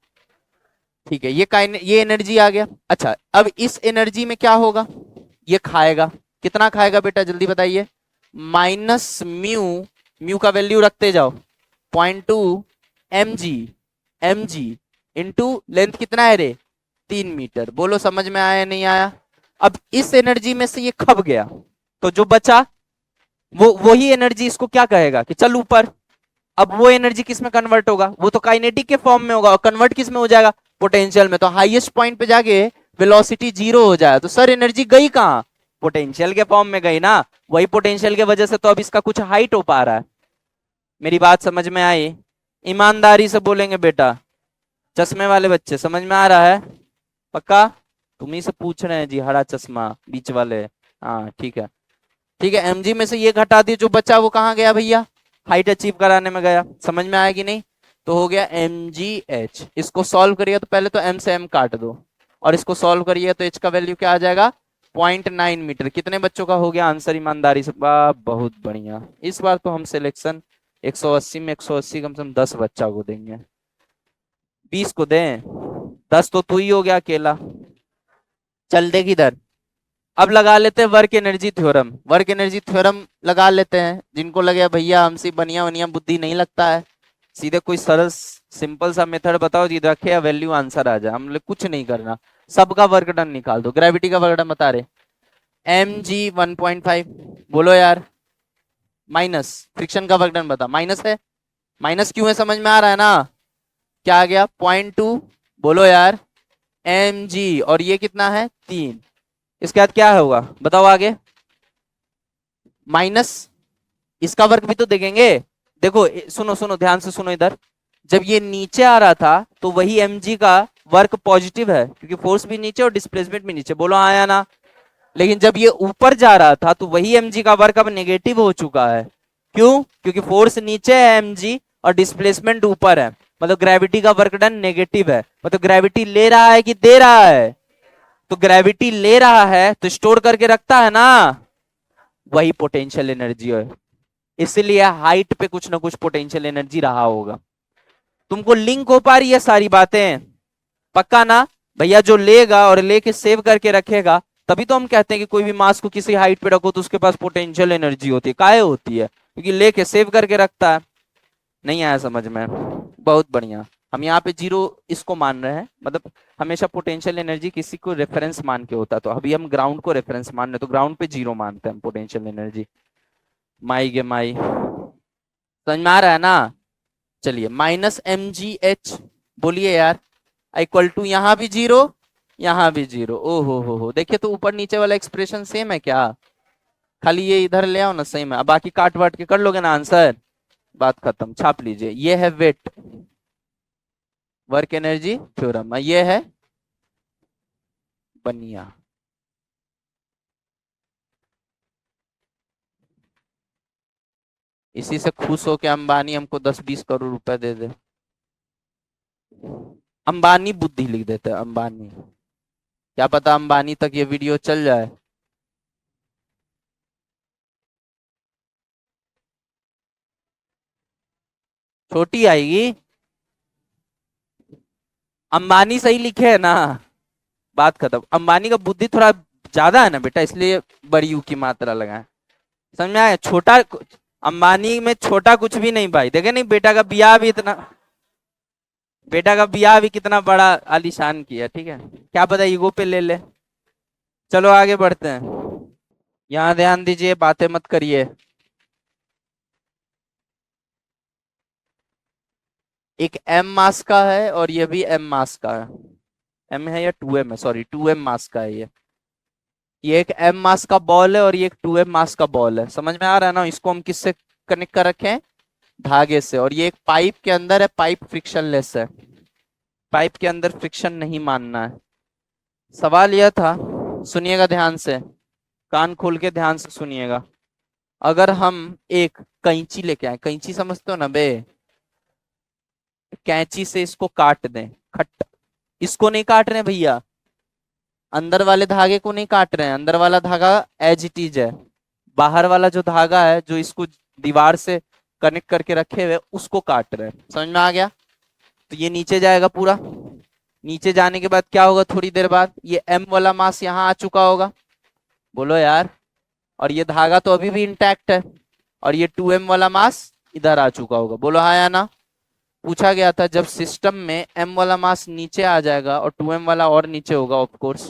ठीक है, ये एनर्जी आ गया। अच्छा अब इस एनर्जी में क्या होगा, ये खाएगा, कितना खाएगा बेटा जल्दी बताइए, माइनस म्यू, म्यू का वैल्यू रखते जाओ 0.2 mg इंटू लेंथ कितना है रे 3 मीटर। बोलो समझ में आया नहीं आया। अब इस एनर्जी में से ये खप गया तो जो बचा वो वही एनर्जी इसको क्या कहेगा कि चल ऊपर। अब वो एनर्जी किस में कन्वर्ट होगा, वो तो काइनेटिक के फॉर्म में होगा, और कन्वर्ट किस में हो जाएगा पोटेंशियल में। तो हाईएस्ट पॉइंट पे जाके वेलोसिटी 0 हो जाए तो सर एनर्जी गई कहां, पोटेंशियल के फॉर्म में गई ना। वही पोटेंशियल के वजह से तो अब इसका कुछ हाइट हो पा रहा है। मेरी बात समझ में आई, ईमानदारी से बोलेंगे बेटा, चश्मे वाले बच्चे समझ में आ रहा है पक्का। तुम ही से पूछ रहे हैं जी, हरा चश्मा बीच वाले, हाँ ठीक है ठीक है। एमजी में से ये घटा दिए, जो बचा वो कहाँ गया भैया, हाइट अचीव कराने में गया। समझ में आएगी नहीं, तो हो गया mgh। इसको सॉल्व करिए तो पहले तो m से m काट दो, और इसको सॉल्व करिए तो h का वैल्यू क्या आ जाएगा 0.9 मीटर। कितने बच्चों का हो गया आंसर ईमानदारी से, वाह बहुत बढ़िया। इस बार तो हम सिलेक्शन 180 में 180 कम से कम 10 बच्चा को देंगे, 20 को दें, 10 तो तू ही हो गया अकेला। चल देख इधर, अब लगा लेते हैं work energy theorem. Work energy theorem लगा लेते हैं, जिनको लगे भैया हमसे बनिया बनिया बुद्धि नहीं लगता है, सीधे कोई सरल सिंपल सा मेथड बताओ जी, रखे या वैल्यू आंसर आ जाए, हम लोग कुछ नहीं करना, सबका वर्क डन निकाल दो। ग्रेविटी का वर्क डन बता रहे mg 1.5, बोलो यार, माइनस फ्रिक्शन का वर्क डन बता, माइनस है, माइनस क्यों है समझ में आ रहा है ना, क्या आ गया 0.2, बोलो यार mg, और ये कितना है 3। इसके बाद क्या होगा बताओ आगे, माइनस इसका वर्क भी तो देखेंगे। देखो सुनो सुनो ध्यान से सुनो इधर, जब ये नीचे आ रहा था तो वही mg का वर्क पॉजिटिव है, क्योंकि फोर्स भी नीचे और डिस्प्लेसमेंट भी नीचे, बोलो आया ना। लेकिन जब ये ऊपर जा रहा था तो वही mg का वर्क अब नेगेटिव हो चुका है, क्यों, क्योंकि फोर्स नीचे है mg और डिस्प्लेसमेंट ऊपर है, मतलब ग्रेविटी का वर्क डन नेगेटिव है। मतलब ग्रेविटी ले रहा है कि दे रहा है, तो ग्रेविटी ले रहा है तो स्टोर करके रखता है ना, वही पोटेंशियल एनर्जी है। इसलिए हाइट पे कुछ ना कुछ पोटेंशियल एनर्जी रहा होगा। तुमको लिंक हो पा रही है सारी बातें, पक्का ना भैया। जो लेगा और लेके सेव करके रखेगा, तभी तो हम कहते हैं कि कोई भी मास को किसी हाइट पे रखो तो उसके पास पोटेंशियल एनर्जी होती है, काहे होती है, क्योंकि लेके सेव करके रखता है। नहीं आया समझ में, बहुत बढ़िया। हम यहाँ पे जीरो इसको मान रहे हैं, मतलब हमेशा पोटेंशियल एनर्जी किसी को रेफरेंस मान के होता, तो अभी हम ग्राउंड को रेफरेंस मान रहे, तो ग्राउंड पे जीरो मानते हैं हम पोटेंशियल एनर्जी। माई गे माई, समझ में आ रहा है ना। चलिए माइनस mgh, बोलिए यार, इक्वल टू यहाँ भी जीरो यहाँ भी जीरो। ओ हो, देखिए तो ऊपर नीचे वाला एक्सप्रेशन सेम है क्या, खाली ये इधर ले आओ ना, सही में। अब बाकी काट वाट के कर लोगे ना आंसर, बात खत्म, छाप लीजिए। ये है वेट वर्क एनर्जी थ्योरम, ये है बनिया। इसी से खुश हो के अंबानी हमको 10-20 करोड़ रुपए दे दे। अंबानी बुद्धि लिख देते हैं, अंबानी, क्या पता अंबानी तक ये वीडियो चल जाए। छोटी आएगी, अंबानी सही लिखे है ना, बात खत्म। अंबानी का बुद्धि थोड़ा ज्यादा है ना बेटा, इसलिए बड़ी यू की मात्रा लगाए, समझ में आया। छोटा अंबानी में छोटा कुछ भी नहीं भाई, देखे नहीं बेटा का बियाह भी इतना, बेटा का बियाह भी कितना बड़ा आलीशान किया, ठीक है, क्या पता ईगो पे ले ले। चलो आगे बढ़ते हैं, यहाँ ध्यान दीजिए, बातें मत करिए। एक m मास का है और ये भी m मास का है, m है या 2m है, सॉरी 2m मास का है ये एक m मास का बॉल है और ये एक 2m मास का बॉल है, समझ में आ रहा है ना। इसको हम किससे कनेक्ट कर रखे हैं, धागे से, और ये एक पाइप के अंदर है, पाइप फ्रिक्शनलेस है, पाइप के अंदर फ्रिक्शन नहीं मानना है। सवाल यह था, सुनिएगा ध्यान से, कान खोल के ध्यान से सुनिएगा। अगर हम एक कैंची लेके आए, कैंची समझते हो ना बे, कैंची से इसको काट दें, खट, इसको नहीं काट रहे भैया, अंदर वाले धागे को नहीं काट रहे हैं, अंदर वाला धागा एज इट इज है, बाहर वाला जो धागा है जो इसको दीवार से कनेक्ट करके रखे हुए उसको काट रहे हैं, समझ में आ गया। तो ये नीचे जाएगा पूरा, नीचे जाने के बाद क्या होगा, थोड़ी देर बाद ये m वाला मास यहाँ आ चुका होगा, बोलो यार। और ये धागा तो अभी भी इंटैक्ट है, और ये 2m वाला मास इधर आ चुका होगा। बोलो हाँ या ना। पूछा गया था जब सिस्टम में m वाला मास नीचे आ जाएगा और 2m वाला और नीचे होगा ऑफ कोर्स,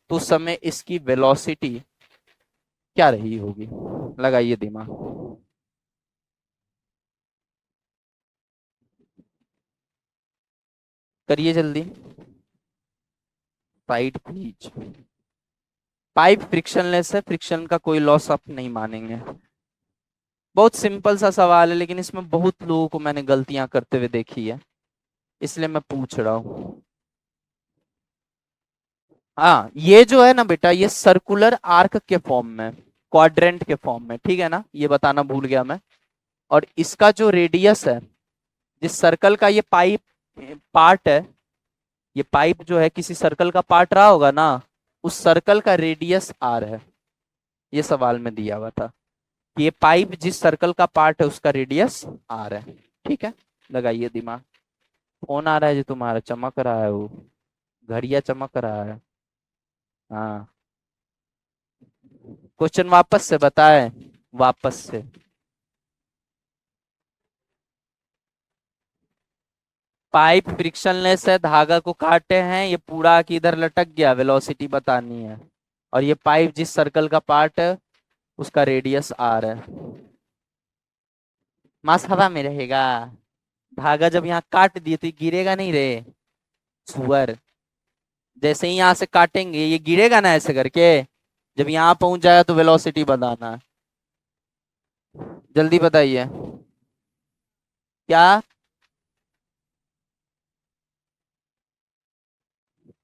तो उस समय इसकी वेलोसिटी क्या रही होगी। लगाइए दिमाग। करिए जल्दी। Side please. पाइप फ्रिक्शनलेस है, फ्रिक्शन का कोई लॉस आप नहीं मानेंगे। बहुत सिंपल सा सवाल है, लेकिन इसमें बहुत लोगों को मैंने गलतियां करते हुए देखी है, इसलिए मैं पूछ रहा हूँ। हाँ, ये जो है ना बेटा, ये सर्कुलर आर्क के फॉर्म में, क्वाड्रेंट के फॉर्म में, ठीक है ना, ये बताना भूल गया मैं। और इसका जो रेडियस है, जिस सर्कल का ये पाइप पार्ट है, ये पाइप जो है किसी सर्कल का पार्ट रहा होगा ना, उस सर्कल का रेडियस आर है। ये सवाल में दिया हुआ था कि ये पाइप जिस सर्कल का पार्ट है उसका रेडियस आर है। ठीक है, लगाइए दिमाग। फोन आ रहा है जो तुम्हारा, चमक रहा है वो, घड़िया चमक रहा है। हाँ, क्वेश्चन वापस से बताएं, वापस से। पाइप फ्रिक्शनलेस है, धागा को काटे हैं, ये पूरा की इधर लटक गया, वेलोसिटी बतानी है। और ये पाइप जिस सर्कल का पार्ट है उसका रेडियस आर है। मास हवा में रहेगा। धागा जब यहाँ काट दिए तो ये गिरेगा नहीं रे सुअर। जैसे ही यहाँ से काटेंगे ये गिरेगा ना ऐसे करके, जब यहाँ पहुंच जाएगा तो वेलोसिटी बताना है। जल्दी बताइए। क्या?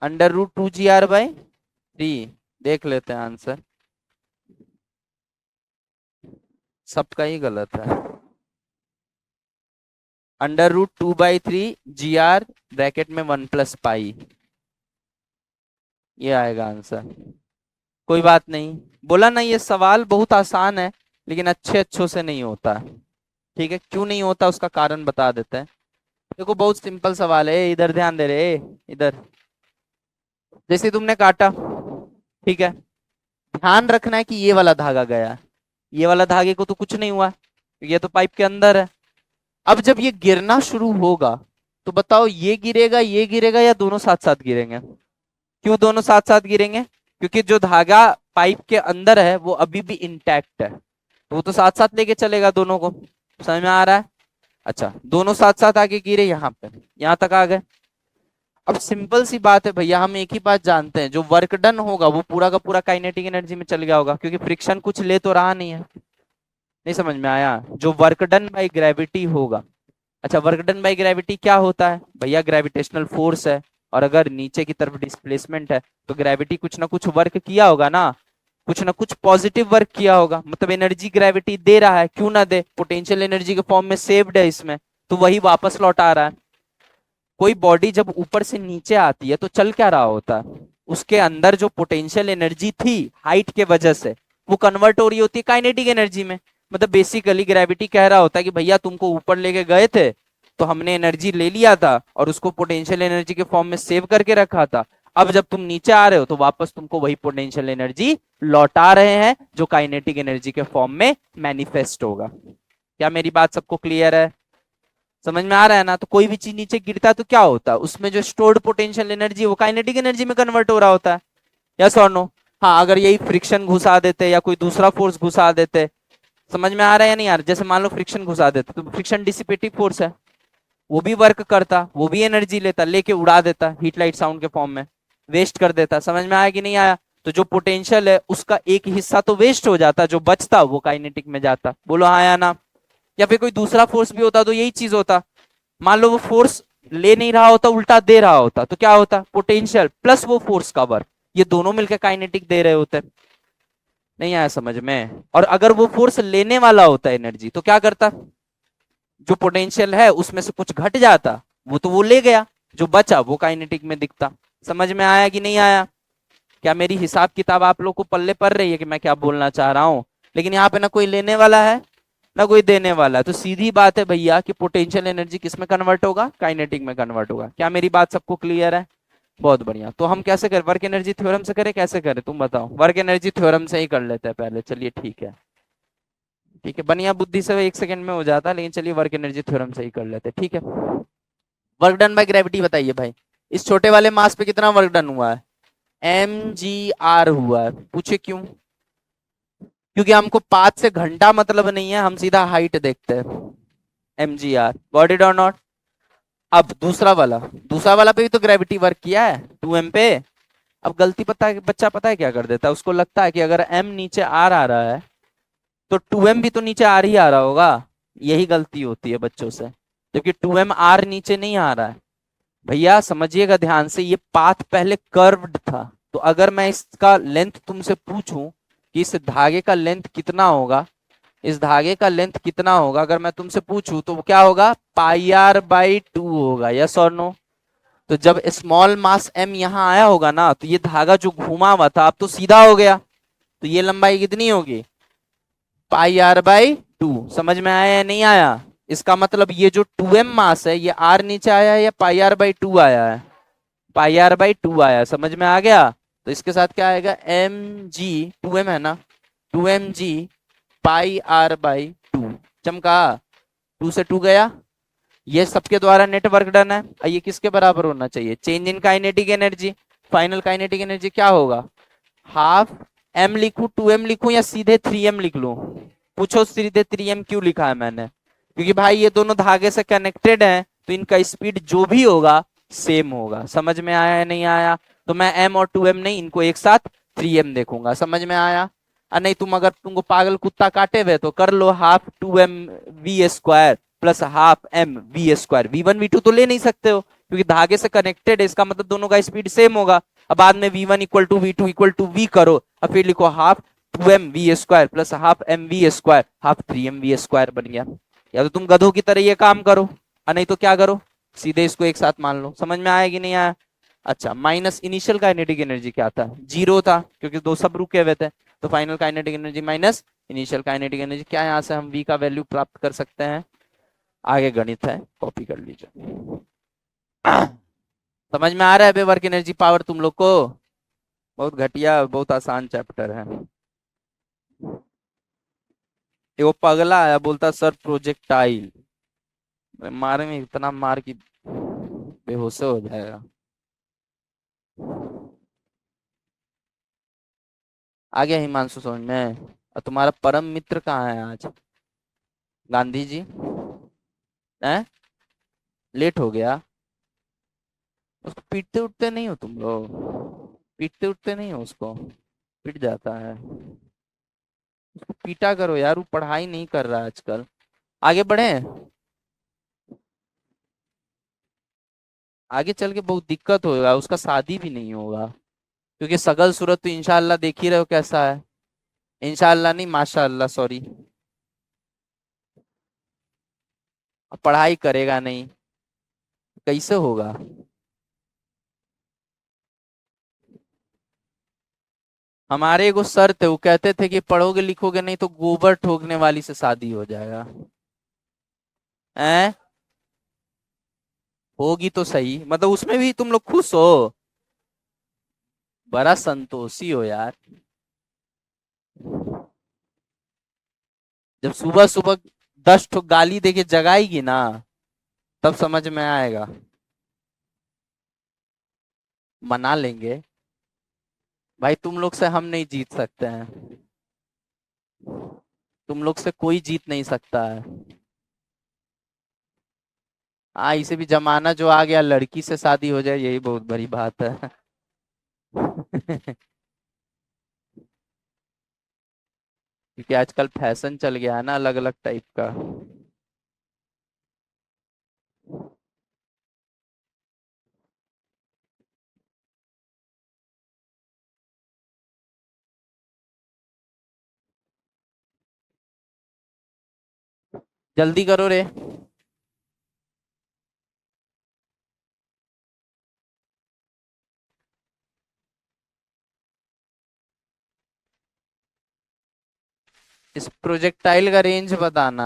√2 GR/3। देख लेते हैं आंसर, सबका ही गलत है। √2/3 GR ब्रैकेट में 1+π, ये आएगा आंसर। कोई बात नहीं, बोला ना ये सवाल बहुत आसान है, लेकिन अच्छे अच्छों से नहीं होता है। ठीक है, क्यों नहीं होता उसका कारण बता देते हैं। देखो बहुत सिंपल सवाल है, इधर ध्यान दे रहे, इधर। जैसे तुमने काटा, ठीक है, ध्यान रखना है कि ये वाला धागा गया, ये वाला धागे को तो कुछ नहीं हुआ, ये तो पाइप के अंदर है। अब जब ये गिरना शुरू होगा तो बताओ ये गिरेगा या दोनों साथ साथ गिरेंगे। क्यों दोनों साथ साथ गिरेंगे? क्योंकि जो धागा पाइप के अंदर है वो अभी भी इंटैक्ट है, तो वो तो साथ साथ लेके चलेगा दोनों को। समझ में आ रहा है? अच्छा, दोनों साथ साथ आगे गिरे, यहाँ पे यहाँ तक आ गए। अब सिंपल सी बात है भैया, हम एक ही बात जानते हैं, जो वर्क डन होगा वो पूरा का पूरा काइनेटिक एनर्जी में चल गया होगा, क्योंकि फ्रिक्शन कुछ ले तो रहा नहीं है। नहीं समझ में आया? जो वर्क डन बाई ग्रेविटी होगा। अच्छा, वर्क डन बाई ग्रेविटी क्या होता है भैया? ग्रेविटेशनल फोर्स है, और अगर नीचे की तरफ डिस्प्लेसमेंट है तो ग्रेविटी कुछ ना कुछ वर्क किया होगा ना, कुछ ना कुछ पॉजिटिव वर्क किया होगा, मतलब एनर्जी ग्रेविटी दे रहा है, क्यों ना दे, पोटेंशियल एनर्जी के फॉर्म में सेव्ड है इसमें, तो वही वापस लौट आ रहा है। कोई बॉडी जब ऊपर से नीचे आती है तो चल क्या रहा होता है? उसके अंदर जो पोटेंशियल एनर्जी थी हाइट के वजह से, वो कन्वर्ट हो रही होती है काइनेटिक एनर्जी में। मतलब बेसिकली ग्रेविटी कह रहा होता है कि भैया तुमको ऊपर लेके गए थे तो हमने एनर्जी ले लिया था और उसको पोटेंशियल एनर्जी के फॉर्म में सेव करके रखा था, अब जब तुम नीचे आ रहे हो तो वापस तुमको वही पोटेंशियल एनर्जी लौटा रहे हैं जो काइनेटिक एनर्जी के फॉर्म में मैनिफेस्ट होगा। क्या मेरी बात सबको क्लियर है? समझ में आ रहा है ना? तो कोई भी चीज नीचे गिरता है तो क्या होता है, उसमें जो स्टोर्ड पोटेंशियल एनर्जी वो काइनेटिक एनर्जी में कन्वर्ट हो रहा होता है। यस और नो? हाँ, अगर यही फ्रिक्शन घुसा देते या कोई दूसरा फोर्स घुसा देते, समझ में आ रहा है या नहीं यार? जैसे मान लो फ्रिक्शन घुसा देते तो फ्रिक्शन डिसिपेटिव फोर्स है, वो भी वर्क करता, वो भी एनर्जी लेता, लेके उड़ा देता हीट लाइट साउंड के फॉर्म में, वेस्ट कर देता। समझ में आया कि नहीं आया? तो जो पोटेंशियल है उसका एक हिस्सा तो वेस्ट हो जाता, जो बचता वो काइनेटिक में जाता। बोलो हाँ या ना? या फिर कोई दूसरा फोर्स भी होता तो यही चीज होता। मान लो वो फोर्स ले नहीं रहा होता, उल्टा दे रहा होता, तो क्या होता? पोटेंशियल प्लस वो फोर्स का वर्क, ये दोनों मिलकर काइनेटिक दे रहे होते। नहीं आया समझ में? और अगर वो फोर्स लेने वाला होता एनर्जी तो क्या करता? जो पोटेंशियल है उसमें से कुछ घट जाता, वो तो वो ले गया, जो बचा वो काइनेटिक में दिखता। समझ में आया कि नहीं आया? क्या मेरी हिसाब किताब आप लोग को पल्ले पड़ रही है कि मैं क्या बोलना चाह रहा हूं? लेकिन यहाँ पे ना कोई लेने वाला है ना कोई देने वाला है, तो सीधी बात है भैया कि पोटेंशियल एनर्जी किस में कन्वर्ट होगा? काइनेटिक में कन्वर्ट होगा। क्या मेरी बात सबको क्लियर है? बहुत बढ़िया। तो हम कैसे करें, वर्क एनर्जी थ्योरम से करें, कैसे करें तुम बताओ? वर्क एनर्जी थ्योरम से ही कर लेते हैं पहले, चलिए ठीक है। ठीक है, बढ़िया बुद्धि से 1 सेकंड में हो जाता है, लेकिन चलिए वर्क एनर्जी थ्योरम से ही कर लेते हैं, ठीक है। वर्क डन बाय ग्रेविटी बताइए भाई, इस छोटे वाले मास पे कितना वर्क डन हुआ है? mgr हुआ है। पूछे क्यों? क्योंकि हमको पाथ से घंटा मतलब नहीं है, हम सीधा हाइट देखते हैं। mgr, गॉट इट और नॉट? अब दूसरा वाला पे भी तो ग्रेविटी वर्क किया है, 2m पे। अब गलती पता है बच्चा, पता है क्या कर देता है, उसको लगता है कि अगर m नीचे r आ रहा है तो 2m भी तो नीचे r ही आ रहा होगा। यही गलती होती है बच्चों से, जबकि 2m r नीचे नहीं आ रहा है। भैया समझिएगा ध्यान से, ये पाथ पहले कर्व्ड था, तो अगर मैं इसका लेंथ तुमसे पूछूं कि इस धागे का लेंथ कितना होगा, इस धागे का लेंथ कितना होगा, अगर मैं तुमसे पूछूं तो वो क्या होगा? πr/2 होगा, यस और नो? तो जब स्मॉल मास m यहाँ आया होगा ना, तो ये धागा जो घुमा हुआ था अब तो सीधा हो गया, तो ये लंबाई कितनी होगी? πr/2। समझ में आया या नहीं आया? इसका मतलब ये जो 2m मास है, ये r नीचे आया है या πr/2 आया है? πr/2 आया, समझ में आ गया? तो इसके साथ क्या आएगा? mg, 2m है ना, 2mg πr/2। चमका, 2 से 2 गया, ये सबके द्वारा नेटवर्क डन है। ये किसके बराबर होना चाहिए? Change in kinetic energy. Final kinetic energy क्या होगा? हाफ m लिखूं, 2m लिखूं, या सीधे 3m लिख लूं? पूछो सीधे 3m क्यों लिखा है मैंने? क्योंकि भाई ये दोनों धागे से कनेक्टेड हैं, तो इनका स्पीड जो भी होगा सेम होगा। समझ में आया या नहीं आया? तो मैं m और 2m नहीं, इनको एक साथ 3m देखूंगा। समझ में आया? नहीं तुम, अगर तुमको पागल कुत्ता काटे हुए तो कर लो, half 2m v² plus half m v²। v1 v2 तो ले नहीं सकते हो, क्योंकि धागे से कनेक्टेड है, इसका मतलब दोनों का स्पीड सेम होगा। अब बाद में v1 = v2 = v करो, और फिर लिखो half 2m v² plus half m v², half 3m v² बन गया। या तो तुम गधों की तरह ये काम करो, और नहीं तो क्या करो, सीधे इसको एक साथ मान लो। समझ में आया कि नहीं आया? अच्छा, माइनस इनिशियल काइनेटिक एनर्जी क्या था? 0 था, क्योंकि दो सब रुके हुए थे। तो final kinetic energy minus initial kinetic energy, क्या यहाँ से हम v का वैल्यू प्राप्त कर सकते हैं? आगे गणित है, कॉपी कर लीजिए। समझ में आ रहा है वर्क एनर्जी पावर तुम लोग को? बहुत घटिया, बहुत आसान चैप्टर है। वो पगला आया, बोलता सर प्रोजेक्टाइल, मारे में इतना मार की बेहोश हो जाएगा। आ गया हिमांशु समझ में? और तुम्हारा परम मित्र कहाँ है आज? गांधी जी है? लेट हो गया? उसको पीटते उठते नहीं हो तुम लोग? पीटते उठते नहीं हो उसको? पिट जाता है। उसको पीटा करो यार, वो पढ़ाई नहीं कर रहा है आजकल। आगे बढ़े। आगे चल के बहुत दिक्कत होगा, उसका शादी भी नहीं होगा, क्योंकि शकल सूरत तो इंशाल्लाह देख ही रहे हो कैसा है। इंशाल्लाह नहीं, माशाल्लाह, सॉरी। पढ़ाई करेगा नहीं, कैसे होगा? हमारे एगो सर थे, वो कहते थे कि पढ़ोगे लिखोगे नहीं तो गोबर ठोकने वाली से शादी हो जाएगा। हैं? होगी तो सही, मतलब उसमें भी तुम लोग खुश हो? बड़ा संतोषी हो यार। जब सुबह सुबह 10 ठो गाली देके जगाएगी ना, तब समझ में आएगा। मना लेंगे भाई, तुम लोग से हम नहीं जीत सकते हैं, तुम लोग से कोई जीत नहीं सकता है। हाँ, इसे भी जमाना जो आ गया, लड़की से शादी हो जाए, यही बहुत बड़ी बात है। क्योंकि आजकल फैशन चल गया है ना, अलग अलग टाइप का। जल्दी करो रे। इस प्रोजेक्टाइल का रेंज बताना।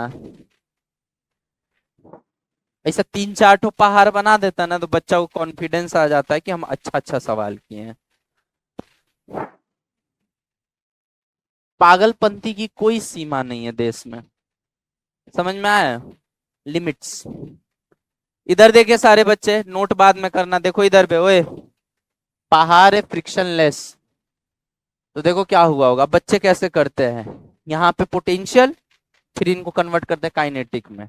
ऐसा 3-4 ठो पहाड़ बना देता ना तो बच्चा को कॉन्फिडेंस आ जाता है कि हम अच्छा अच्छा सवाल किए हैं। पागलपंती की कोई सीमा नहीं है देश में, समझ में आया? लिमिट्स। इधर देखे सारे बच्चे, नोट बाद में करना, देखो इधर पे, ओए पहाड़ है फ्रिक्शनलेस, तो देखो क्या हुआ होगा, बच्चे कैसे करते हैं, यहाँ पे पोटेंशियल, फिर इनको कन्वर्ट करते हैं काइनेटिक में,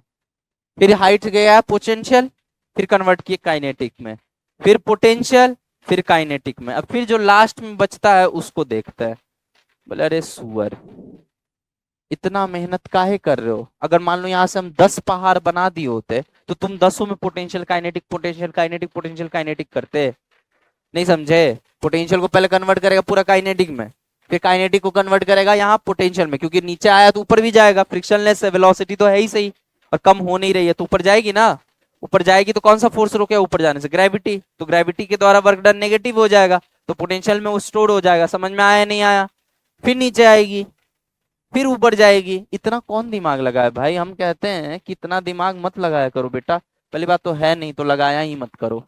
फिर हाइट गया पोटेंशियल, फिर कन्वर्ट किए काइनेटिक में, फिर पोटेंशियल, फिर काइनेटिक में, अब फिर जो लास्ट में बचता है उसको देखते हैं। बोले अरे सुअर, इतना मेहनत काहे कर रहे हो? अगर मान लो यहाँ से हम 10 पहाड़ बना दिए होते तो तुम 10 में potential kinetic potential kinetic potential kinetic करते, नहीं समझे? पोटेंशियल को पहले कन्वर्ट करेगा पूरा काइनेटिक में, फिर काइनेटिक को कन्वर्ट करेगा यहाँ पोटेंशियल में, क्योंकि नीचे आया तो ऊपर भी जाएगा, फ्रिक्शनलेस है, वेलोसिटी तो है ही सही, और कम हो नहीं रही है तो ऊपर जाएगी ना। ऊपर जाएगी तो कौन सा फोर्स रोके ऊपर जाने से? ग्रेविटी, तो ग्रेविटी के द्वारा वर्क डन नेगेटिव हो जाएगा, तो पोटेंशियल में वो स्टोर हो जाएगा। समझ में आया नहीं आया? फिर नीचे आएगी, फिर ऊपर जाएगी। इतना कौन दिमाग लगाए भाई? हम कहते हैं कि इतना दिमाग मत लगाया करो बेटा, पहली बात तो है नहीं तो लगाया ही मत करो।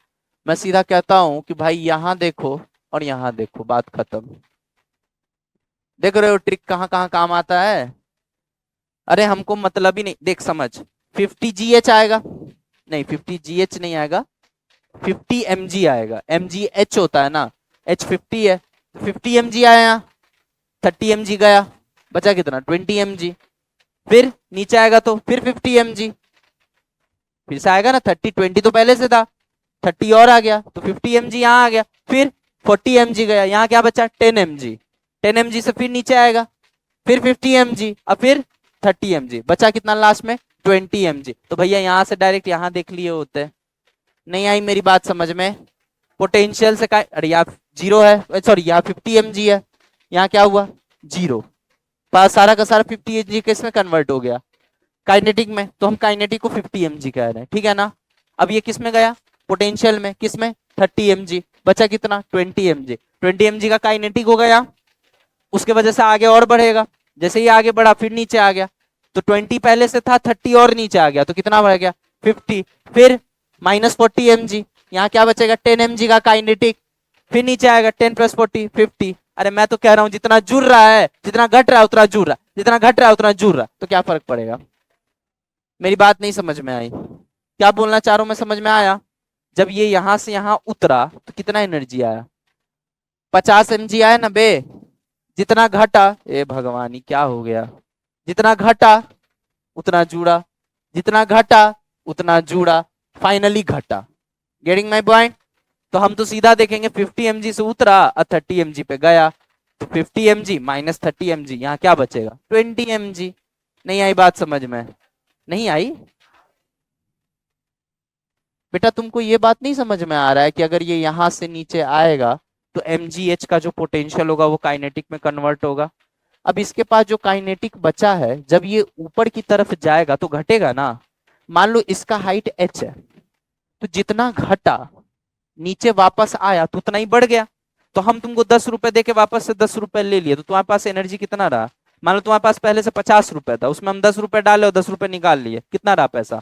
मैं सीधा कहता हूं कि भाई यहाँ देखो और यहाँ देखो, बात खत्म। देख रहे हो ट्रिक कहाँ कहाँ काम आता है? अरे हमको मतलब ही नहीं, देख समझ, 50 GH आएगा, नहीं 50 GH नहीं आएगा, 50 mg आएगा, mgh होता है ना, h 50 है, 50 mg आया, 30 mg गया, बचा कितना? 20 mg। फिर नीचे आएगा तो फिर 50 mg, फिर से आएगा ना 30, 20 तो पहले से था, 30 और आ गया तो 50 mg यहाँ आ गया, फिर 40 mg गया, यहाँ क्या बचा? 10 mg, 10 mg से फिर नीचे आएगा, फिर 50 mg, अब फिर 30 mg, बचा कितना लास्ट में? 20 mg। तो भैया यहाँ से डायरेक्ट यहाँ देख लिए होते। नहीं आई मेरी बात समझ में? पोटेंशियल से का, अरे यहाँ 0 है, सॉरी यहाँ 50 mg है, यहाँ क्या हुआ? 0, पास सारा का सारा 50 mg किस में कन्वर्ट हो गया? काइनेटिक में, तो हम काइनेटिक को 50 mg कह रहे हैं, ठीक है ना? अब ये किस में गया? पोटेंशियल में, किस में? 30 mg, बचा कितना? 20 mg, 20 mg का काइनेटिक हो गया, उसके वजह से आगे और बढ़ेगा, जैसे ही आगे बढ़ा फिर नीचे आ गया, तो 20 पहले से था, 30 और नीचे आ गया तो कितना बढ़ गया? 50, फिर -40 mg, यहाँ क्या बचेगा? 10 mg का काइनेटिक, फिर नीचे आएगा 10 + 40 50। अरे मैं तो कह रहा हूं जितना जुड़ रहा है, जितना घट रहा है उतना जुड़ रहा है, जितना घट रहा है उतना जुड़ रहा है, तो क्या फर्क पड़ेगा? मेरी बात नहीं समझ में आई? क्या बोलना चाह रहा हूं मैं, समझ में आया? जब ये यहां से यहां उतरा तो कितना एनर्जी आया? 50 mg आया ना बे। जितना घटा, ए भगवानी क्या हो गया, जितना घटा उतना जुड़ा, जितना घटा उतना जुड़ा, फाइनली घटा। Getting my point? तो हम तो सीधा देखेंगे 50 mg से उतरा और 30 mg पे गया, तो 50 mg - 30 mg, यहाँ क्या बचेगा? 20 mg। नहीं आई बात समझ में? नहीं आई बेटा? तुमको ये बात नहीं समझ में आ रहा है कि अगर ये यहां से नीचे आएगा तो mgh का जो पोटेंशियल होगा वो काइनेटिक में कन्वर्ट होगा। अब इसके पास जो काइनेटिक बचा है, जब ये ऊपर की तरफ जाएगा तो घटेगा ना। मान लो इसका हाइट h है, तो जितना घटा नीचे वापस आया तो उतना ही बढ़ गया। तो हम तुमको 10 रुपए देके वापस से 10 रुपए ले लिए, तो तुम्हारे पास एनर्जी कितना रहा? मान लो तुम्हारे पास पहले से 50 रुपए था, उसमें हम 10 रुपए डाले और 10 रुपए निकाल लिए, कितना रहा पैसा?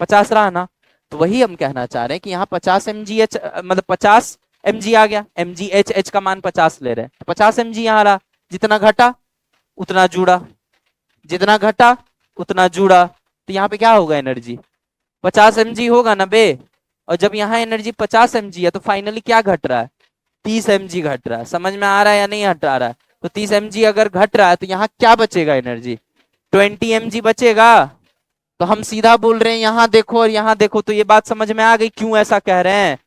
50 रहा ना। तो वही हम कहना चाह रहे हैं कि यहाँ 50 mgh, मतलब 50 mg आ गया, mgh का मान 50 ले रहे हैं, तो 50 mg यहाँ रहा, जितना घटा उतना जुड़ा, जितना घटा उतना जुड़ा, तो यहाँ पे क्या होगा? एनर्जी 50 mg होगा ना बे। और जब यहाँ एनर्जी 50 mg है तो फाइनली क्या घट रहा है? 30 mg घट रहा है। समझ में आ रहा है या नहीं हट आ रहा है? तो 30 mg अगर घट रहा है तो यहाँ क्या बचेगा? एनर्जी 20 mg बचेगा। तो हम सीधा बोल रहे हैं यहाँ देखो और यहाँ देखो, तो ये बात समझ में आ गई क्यों ऐसा कह रहे हैं?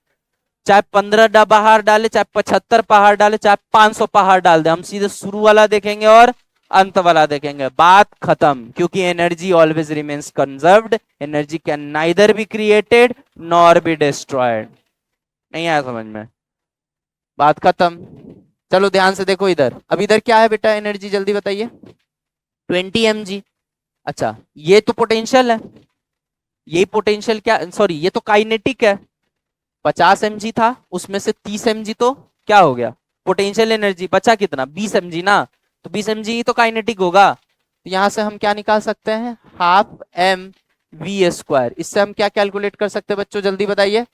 चाहे 15 पहाड़ डाले, चाहे 75 पहाड़ डाले, चाहे 500 पहाड़ डाल दे, हम सीधे शुरू वाला देखेंगे और अंत वाला देखेंगे, बात खत्म। क्योंकि energy always remains conserved, energy can neither be created nor be destroyed. नहीं आया समझ में? बात खत्म। चलो ध्यान से देखो इधर, अब इधर क्या है बेटा? एनर्जी जल्दी बताइए। 20 mg। अच्छा ये तो पोटेंशियल है, ये पोटेंशियल क्या, सॉरी ये तो काइनेटिक है। 50 mg था, उसमें से 30 mg तो क्या हो गया? Potential energy. बचा कितना? 20 mg ना, तो 20 mg ही तो काइनेटिक होगा। तो यहां से हम क्या निकाल सकते हैं? ½ m वी स्क्वायर। इससे हम क्या कैलकुलेट कर सकते हैं बच्चों, जल्दी बताइए।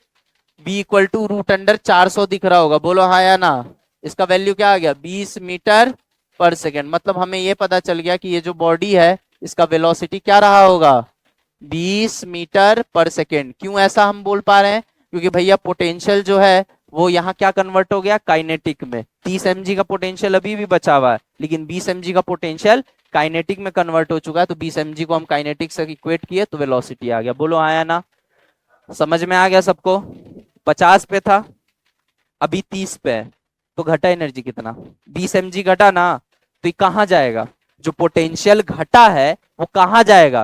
v equal to root under 400 दिख रहा होगा, बोलो हाँ या ना। इसका वैल्यू क्या आ गया, 20 मीटर पर सेकेंड। मतलब हमें ये पता चल गया कि ये जो बॉडी है इसका वेलोसिटी क्या रहा होगा, 20 मीटर पर सेकेंड। क्यों ऐसा हम बोल पा रहे हैं, क्योंकि भैया पोटेंशियल जो है वो यहाँ क्या कन्वर्ट हो गया, काइनेटिक में। 30 mg का पोटेंशियल अभी भी बचा हुआ है, लेकिन 20 mg का पोटेंशियल काइनेटिक में कन्वर्ट हो चुका है। तो 20 mg को हम काइनेटिक से इक्वेट किए तो वेलोसिटी आ गया, बोलो हाँ या ना। समझ में आ गया सबको। 50 पे था, अभी 30 पे है, तो घटा एनर्जी कितना, 20 mg घटा ना। तो ये कहाँ जाएगा, जो पोटेंशियल घटा है वो कहाँ जाएगा,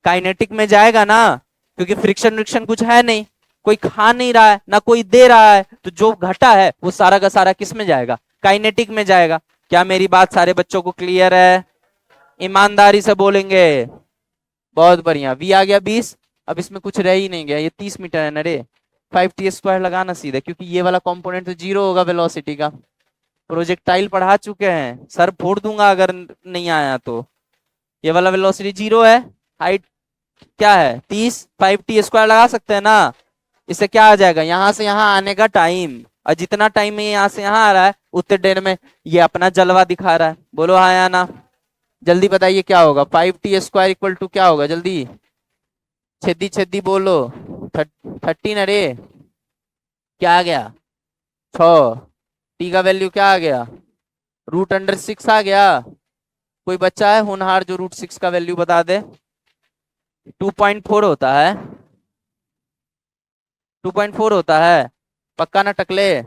काइनेटिक में जाएगा ना, क्योंकि फ्रिक्शन फ्रिक्शन कुछ है नहीं, कोई खा नहीं रहा है ना कोई दे रहा है, तो जो घटा है वो सारा का सारा किस में जाएगा, काइनेटिक में जाएगा। क्या मेरी बात सारे बच्चों को क्लियर है, ईमानदारी से बोलेंगे। बहुत बढ़िया, वी आ गया 20। अब इसमें कुछ रह ही नहीं गया, ये 30 मीटर है ना रे, 5t² लगाना सीधे, क्योंकि ये वाला कंपोनेंट तो जीरो होगा वेलोसिटी का। प्रोजेक्टाइल पढ़ा चुके हैं, सर फोड़ दूंगा अगर नहीं आया तो। ये वाला वेलोसिटी जीरो है, हाइट क्या है 30, 5t² लगा सकते हैं ना। इससे क्या आ जाएगा, यहां से यहां आने का टाइम, और जितना टाइम में यहां से यहां आ रहा है उतने देर में ये अपना जलवा दिखा रहा है, बोलो हाँ या ना। जल्दी बताइए क्या होगा, 5t² इक्वल टू क्या होगा, जल्दी छेदी छेदी बोलो। 13, अरे क्या आ गया, 6। टी का वैल्यू क्या आ गया, रूट अंडर 6 आ गया। कोई बच्चा है होनहार जो रूट 6 का वैल्यू बता दे। 2.4 होता है, 2.4 होता है, पक्का ना टकले।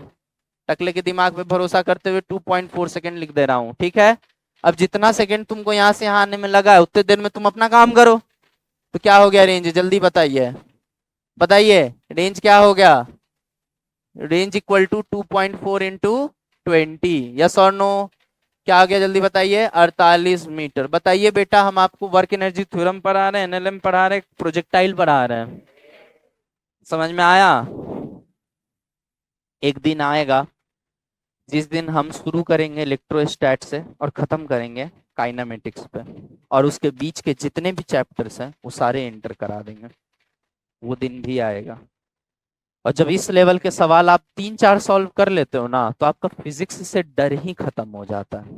टकले के दिमाग पे भरोसा करते हुए 2.4 सेकेंड लिख दे रहा हूं, ठीक है। अब जितना सेकेंड तुमको यहाँ से यहाँ आने में लगा है उतने देर में तुम अपना काम करो। तो क्या हो गया रेंज, जल्दी बताइए, बताइए रेंज क्या हो गया, range equal to 2.4 into 20, yes और नो। क्या आ गया जल्दी बताइए, 48 मीटर। बताइए बेटा, हम आपको वर्क एनर्जी थ्योरम पढ़ा रहे हैं, एनएलएम पढ़ा रहे हैं, प्रोजेक्टाइल पढ़ा रहे हैं, समझ में आया। एक दिन आएगा जिस दिन हम शुरू करेंगे इलेक्ट्रोस्टैट से और खत्म करेंगे काइनेमेटिक्स पे, और उसके बीच के जितने भी चैप्टर्स हैं वो सारे एंटर करा देंगे, वो दिन भी आएगा। और जब इस लेवल के सवाल आप 3-4 सॉल्व कर लेते हो ना, तो आपका फिजिक्स से डर ही खत्म हो जाता है,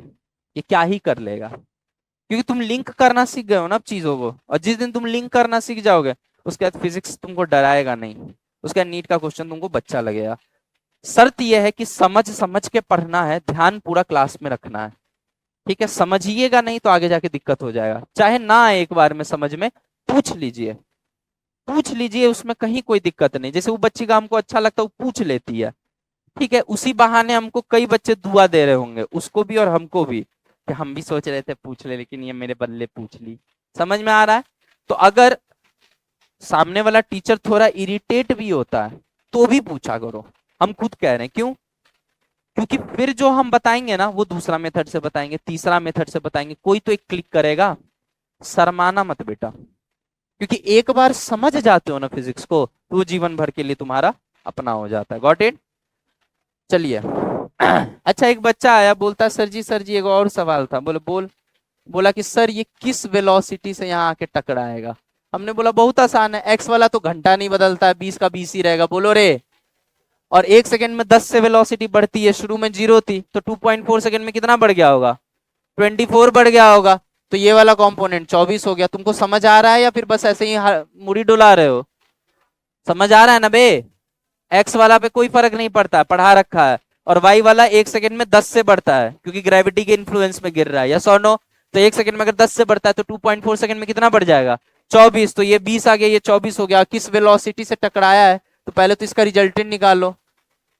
ये क्या ही कर लेगा, क्योंकि तुम लिंक करना सीख गए हो ना अब चीजों को। और जिस दिन तुम लिंक करना सीख जाओगे उसके बाद फिजिक्स तुमको डराएगा नहीं, उसका नीट का क्वेश्चन तुमको बच्चा लगेगा। शर्त यह है कि समझ समझ के पढ़ना है, ध्यान पूरा क्लास में रखना है, ठीक है। समझिएगा नहीं तो आगे जाके दिक्कत हो जाएगा, चाहे ना आए एक बार में समझ में, पूछ लीजिए, पूछ लीजिए, उसमें कहीं कोई दिक्कत नहीं। जैसे वो बच्ची का हमको अच्छा लगता है वो पूछ लेती है, ठीक है, उसी बहाने हमको कई बच्चे दुआ दे रहे होंगे, उसको भी और हमको भी, कि हम भी सोच रहे थे पूछ ले, लेकिन ये मेरे बल्ले पूछ ली। समझ में आ रहा है। तो अगर सामने वाला टीचर थोड़ा इरिटेट भी होता है तो भी पूछा करो, हम खुद कह रहे हैं, क्यों, क्योंकि फिर जो हम बताएंगे ना वो दूसरा मेथड से बताएंगे, तीसरा मेथड से बताएंगे, कोई तो एक क्लिक करेगा। शर्माना मत बेटा, क्योंकि एक बार समझ जाते हो ना फिजिक्स को तो वो जीवन भर के लिए तुम्हारा अपना हो जाता है। Got it. चलिए अच्छा, एक बच्चा आया, बोलता सर जी एक और सवाल था। बोला कि सर ये किस वेलोसिटी से यहाँ आके टकराएगा। हमने बोला बहुत आसान है, एक्स वाला तो घंटा नहीं बदलता है, 20 का 20 ही रहेगा, बोलो रे। और 1 सेकंड में 10 से वेलोसिटी बढ़ती है, शुरू में 0 थी तो 2.4 सेकंड में कितना बढ़ गया होगा, 24 बढ़ गया होगा। तो ये वाला कंपोनेंट 24 हो गया। तुमको समझ आ रहा है या फिर बस ऐसे ही मुड़ी डुला रहे हो, समझ आ रहा है ना बे। एक्स वाला पे कोई फर्क नहीं पड़ता, पढ़ा रखा है। और वाई वाला 1 सेकंड में 10 से बढ़ता है, क्योंकि ग्रेविटी के इन्फ्लुएंस में गिर रहा है, यस और नो। तो 1 सेकंड में अगर 10 से बढ़ता है तो 2.4 सेकंड में कितना बढ़ जाएगा, 24। तो ये 20 आ गया, ये 24 हो गया। किस वेलोसिटी से टकराया है, तो पहले तो इसका रिजल्टेंट निकालो,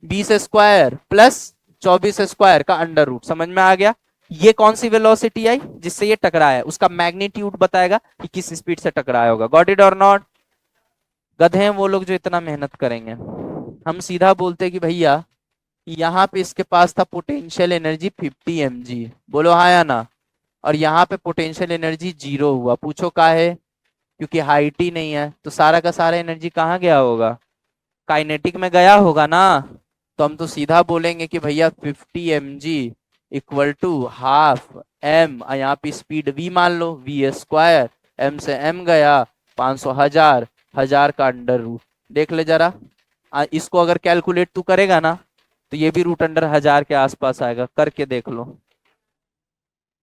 20 स्क्वायर प्लस 24 स्क्वायर का अंडर रूट। समझ में आ गया। ये कौन सी वेलोसिटी आई जिससे ये टकराया, उसका मैग्नीट्यूड बताएगा कि किस स्पीड से टकराया होगा। गॉट इट और नॉट। गधे हैं वो लोग जो इतना मेहनत करेंगे। हम सीधा बोलते कि भैया यहाँ पे इसके पास था पोटेंशियल एनर्जी 50 mg, बोलो हाँ या ना। और यहाँ पे पोटेंशियल एनर्जी 0 हुआ, पूछो का है, क्योंकि हाइट ही नहीं है, तो सारा का सारा एनर्जी कहाँ गया होगा, काइनेटिक में गया होगा ना। तो हम तो सीधा बोलेंगे कि भैया 50 mg equal to half m, यहाँ पे स्पीड v मान लो, v स्क्वायर, m से m गया, 500, 1000, 1000 का अंडर रूट। देख ले जरा, इसको अगर कैलकुलेट तू करेगा ना तो ये भी रूट अंडर 1000 के आसपास आएगा। करके देख लो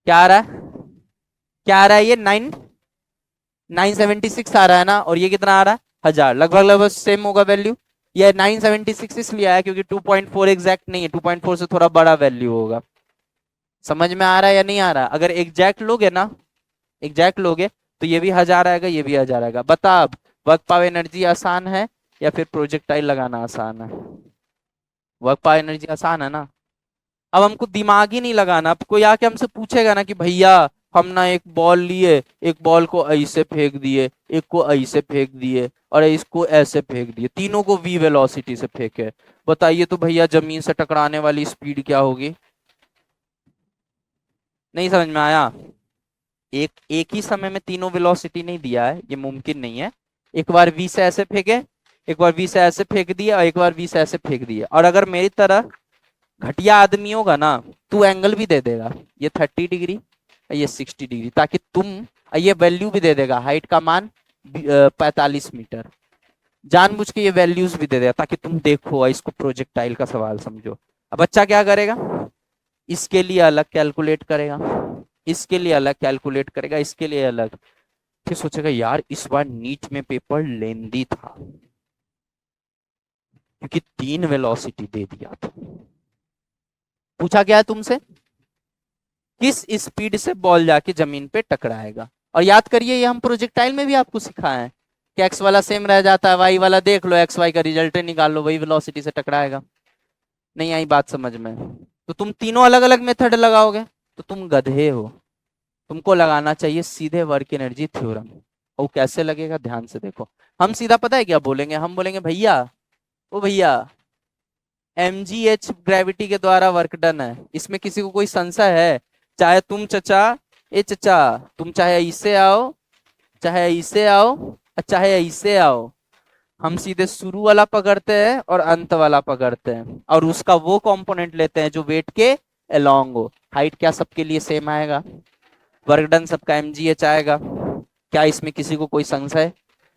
क्या आ रहा है, क्या आ रहा है, ये 976 आ रहा है ना, और ये कितना आ रहा है 1000, लगभग लगभग सेम होगा वैल्यू। ये 976 इसलिए आया क्योंकि 2.4 एग्जैक्ट नहीं है, 2.4 से थोड़ा बड़ा वैल्यू होगा। समझ में आ रहा है या नहीं आ रहा? अगर एग्जैक्ट लोगे ना, एग्जैक्ट लोगे तो ये भी 1000 आएगा, ये भी 1000 आएगा। बता अब वर्क पावर एनर्जी आसान है या फिर प्रोजेक्टाइल लगाना आसान है? वर्क पावर एनर्जी आसान है ना। अब हमको दिमाग ही नहीं लगाना। अब कोई आके हमसे पूछेगा ना कि भैया हम ना एक बॉल लिए, एक बॉल को ऐसे फेंक दिए, एक को ऐसे फेंक दिए और इसको ऐसे फेंक दिए, तीनों को वी वेलोसिटी से फेंके, बताइए तो भैया जमीन से टकराने वाली स्पीड क्या होगी? नहीं समझ में आया? एक एक ही समय में तीनों वेलोसिटी नहीं दिया है, ये मुमकिन नहीं है। एक बार वी से ऐसे फेंके, एक बार वी से ऐसे फेंक दिया और एक बार वी से ऐसे फेंक दिया। और अगर मेरी तरह घटिया आदमी होगा ना, तू एंगल भी दे देगा, ये 30 डिग्री, ये 60 डिग्री, ताकि तुम, ये वैल्यू भी दे देगा, हाइट का मान 45 मीटर, जानबूझ के ये वैल्यूज भी दे देगा ताकि तुम देखो और इसको प्रोजेक्टाइल का सवाल समझो। अब बच्चा क्या करेगा, इसके लिए अलग कैलकुलेट करेगा, इसके लिए अलग कैलकुलेट करेगा, इसके लिए अलग, फिर सोचेगा यार इस बार नीट में पेपर लेंदी था क्योंकि 3 वेलोसिटी दे दिया था। पूछा क्या है तुमसे, किस स्पीड से बॉल जाके जमीन पे टकराएगा। और याद करिए ये हम प्रोजेक्टाइल में भी आपको सिखाए हैं कि एक्स वाला सेम रह जाता है, वाई वाला देख लो, एक्स वाई का रिजल्ट निकाल लो, वही वेलोसिटी से टकराएगा। नहीं आई बात समझ में? तो तुम तीनों अलग अलग मेथड लगाओगे तो तुम गधे हो। तुमको लगाना चाहिए सीधे वर्क एनर्जी थ्योरम। और कैसे लगेगा ध्यान से देखो। हम सीधा पता है क्या बोलेंगे, हम बोलेंगे भैया, ओ भैया, mgh ग्रेविटी के द्वारा वर्क डन है, इसमें किसी को कोई संशय है? चाहे तुम चचा, ए चचा, तुम चाहे ऐसे आओ, चाहे ऐसे आओ और चाहे ऐसे आओ, हम सीधे शुरू वाला पकड़ते हैं और अंत वाला पकड़ते हैं और उसका वो कंपोनेंट लेते हैं जो वेट के अलोंग हो। हाइट क्या सबके लिए सेम आएगा, वर्क डन सबका mgh आएगा। क्या इसमें किसी को कोई संशय?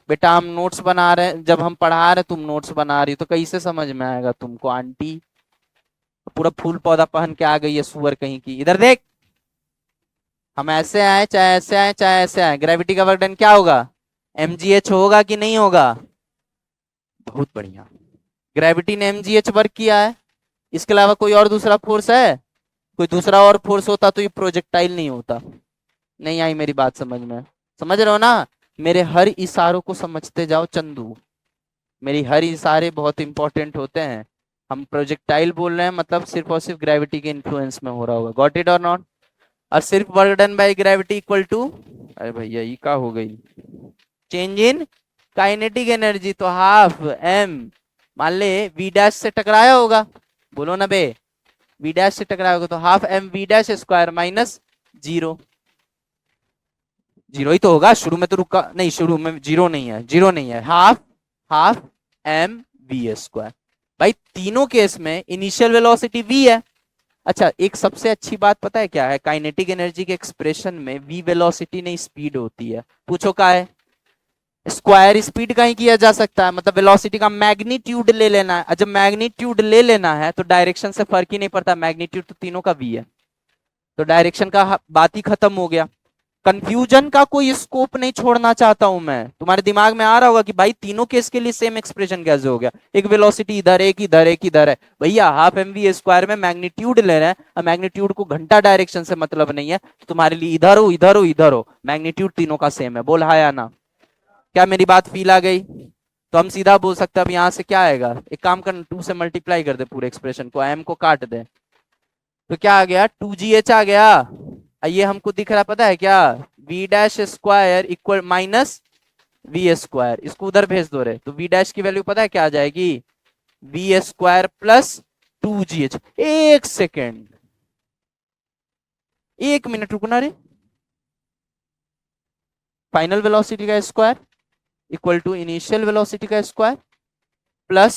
बेटा हम नोट्स बना रहे हैं, जब हम पढ़ा रहे तुम नोट्स बना रही हो तो कैसे समझ में आएगा तुमको आंटी? पूरा फूल पौधा पहन के आ गई है सुअर कहीं की। इधर देख, हम ऐसे आए चाहे ऐसे आए चाहे ऐसे आए, ग्रेविटी का वर्क डन क्या होगा, mgh होगा कि नहीं होगा? बहुत बढ़िया, ग्रेविटी ने mgh वर्क किया है, इसके अलावा कोई और दूसरा फोर्स है? कोई दूसरा और फोर्स होता तो ये प्रोजेक्टाइल नहीं होता। नहीं आई मेरी बात समझ में? समझ रहे हो ना? मेरे हर इशारों को समझते जाओ चंदू, मेरी हर इशारे बहुत इंपॉर्टेंट होते हैं। हम प्रोजेक्टाइल बोल रहे हैं मतलब सिर्फ और सिर्फ ग्रेविटी के इन्फ्लुएंस में हो रहा होगा, गॉट इट और नॉट? और सिर्फ work done by gravity equal to, अरे भैया ये क्या हो गई, चेंज इन काइनेटिक एनर्जी, तो हाफ एम, मान ले वी डैश से टकराया होगा, बोलो ना बे, वी डैश से टकराया होगा तो half M V dash square minus zero. Zero ही तो होगा, शुरू में तो रुका नहीं, शुरू में जीरो नहीं है, जीरो नहीं है, half half M v square. भाई तीनों केस में इनिशियल वेलोसिटी वी है। अच्छा एक सबसे अच्छी बात पता है क्या है, काइनेटिक एनर्जी के एक्सप्रेशन में वी वेलोसिटी नहीं स्पीड होती है। पूछो क्या है, स्क्वायर स्पीड का ही किया जा सकता है, मतलब वेलोसिटी का मैग्नीट्यूड ले लेना है। जब मैग्नीट्यूड ले लेना है तो डायरेक्शन से फर्क ही नहीं पड़ता, मैग्नीट्यूड तो तीनों का वी है, तो डायरेक्शन का बात ही खत्म हो गया। कंफ्यूजन का कोई स्कोप नहीं छोड़ना चाहता हूं मैं। तुम्हारे दिमाग में आ रहा होगा कि भाई तीनों केस के लिए सेम एक्सप्रेशन कैसे हो गया, एक वेलोसिटी इधर एक इधर एक इधर है। भैया हाफ एम वी स्क्वायर में मैग्नीट्यूड ले रहे हैं और मैग्नीट्यूड को घंटा डायरेक्शन से मतलब नहीं है, तो तुम्हारे लिए इधर हो इधर हो इधर हो, मैग्नीट्यूड तीनों का सेम है। बोल हाँ या ना? क्या मेरी बात फील आ गई? तो हम सीधा बोल सकते हैं अब यहाँ से क्या आएगा, एक काम कर 2 से मल्टीप्लाई कर दे पूरे एक्सप्रेशन को, एम को काट दे, तो क्या आ गया 2gh आ गया। ये हमको दिख रहा पता है क्या, v dash square equal minus v square, इसको उधर भेज दो रे, तो वी डैश की वैल्यू पता है क्या आ जाएगी, वी स्क्वायर प्लस 2gh। एक सेकेंड, एक मिनट रुकना रे, फाइनल वेलोसिटी का square equal to initial velocity का स्क्वायर प्लस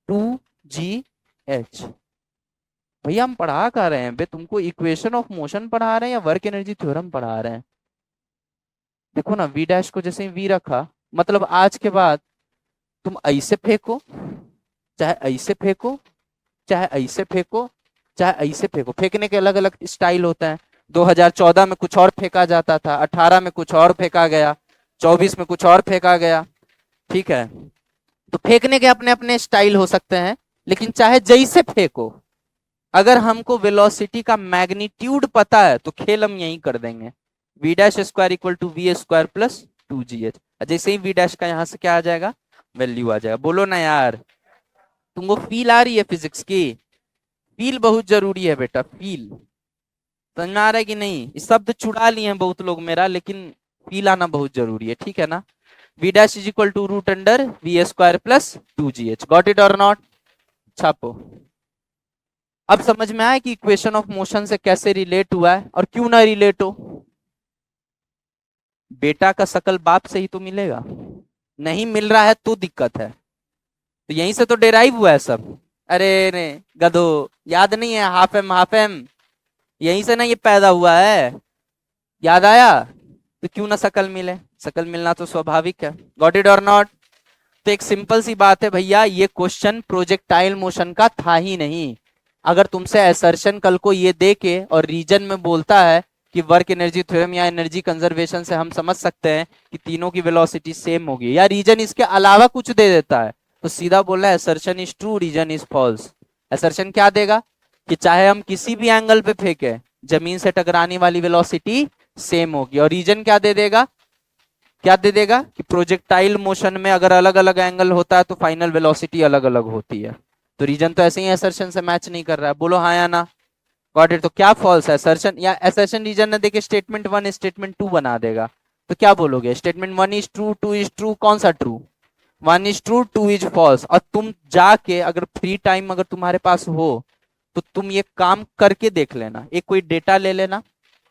2gh। भैया हम पढ़ा कर रहे हैं बे तुमको, इक्वेशन ऑफ मोशन पढ़ा रहे हैं या वर्क एनर्जी थ्योरम पढ़ा रहे हैं? देखो ना, वी डैश को जैसे वी रखा, मतलब आज के बाद तुम ऐसे फेंको, चाहे ऐसे फेंको, चाहे ऐसे फेंको, चाहे ऐसे फेंको, फेंकने के अलग अलग स्टाइल होते हैं। 2014 में कुछ और फेंका जाता था, 18 में कुछ और फेंका गया, 24 में कुछ और फेंका गया, ठीक है। तो फेंकने के अपने अपने स्टाइल हो सकते हैं, लेकिन चाहे जैसे फेंको, अगर हमको वेलोसिटी का मैग्नीट्यूड पता है तो खेल हम यही कर देंगे। V dash square equal to v square plus 2gh। जैसे ही वी डैश का यहां से क्या आ जाएगा, वैल्यू आ जाएगा। बोलो ना यार, तुमको फील आ रही है फिजिक्स की? फील बहुत जरूरी है बेटा, फील। समझ में आ रहा है कि नहीं? इस शब्द छुड़ा लिए हैं बहुत लोग मेरा, लेकिन फील आना बहुत जरूरी है, ठीक है ना। V dash is equal to root under v square plus 2gh। Got it और नॉट? छापो। अब समझ में आया कि इक्वेशन ऑफ मोशन से कैसे रिलेट हुआ है, और क्यों ना रिलेट हो। बेटा का शकल बाप से ही तो मिलेगा, नहीं मिल रहा है तो दिक्कत है। तो यहीं से तो डेराइव हुआ है सब। अरे ने गधो, याद नहीं है हाफ एम, यहीं से ना ये पैदा हुआ है। याद आया? तो क्यों ना शकल मिले, शकल मिलना तो स्वाभाविक है। गॉट इट और नॉट? तो एक सिंपल सी बात है भैया, ये क्वेश्चन प्रोजेक्टाइल मोशन का था ही नहीं। अगर तुमसे असर्शन कल को ये दे के और रीजन में बोलता है कि वर्क एनर्जी थ्योरम या एनर्जी कंजर्वेशन से हम समझ सकते हैं कि तीनों की वेलोसिटी सेम होगी, या रीजन इसके अलावा कुछ दे देता है, तो सीधा बोलना है assertion is true, reason is false. Assertion क्या देगा कि चाहे हम किसी भी एंगल पे फेंके, जमीन से टकराने वाली वेलोसिटी सेम होगी। और रीजन क्या दे देगा, क्या दे देगा कि प्रोजेक्टाइल मोशन में अगर अलग अलग एंगल होता है तो फाइनल वेलोसिटी अलग अलग होती है। तो रीजन तो ऐसे ही असर्शन से मैच नहीं कर रहा है। बोलो हाँ या ना? Got it? तो क्या फॉल्स है, असर्शन या असर्शन रीजन ने देखे स्टेटमेंट 1 स्टेटमेंट 2 बना देगा। तो क्या बोलोगे, statement 1 is true, 2 is true, कौन सा true? 1 is true, 2 is false. और तुम जाके अगर फ्री टाइम अगर तुम्हारे पास हो तो तुम ये काम करके देख लेना, एक कोई डेटा ले लेना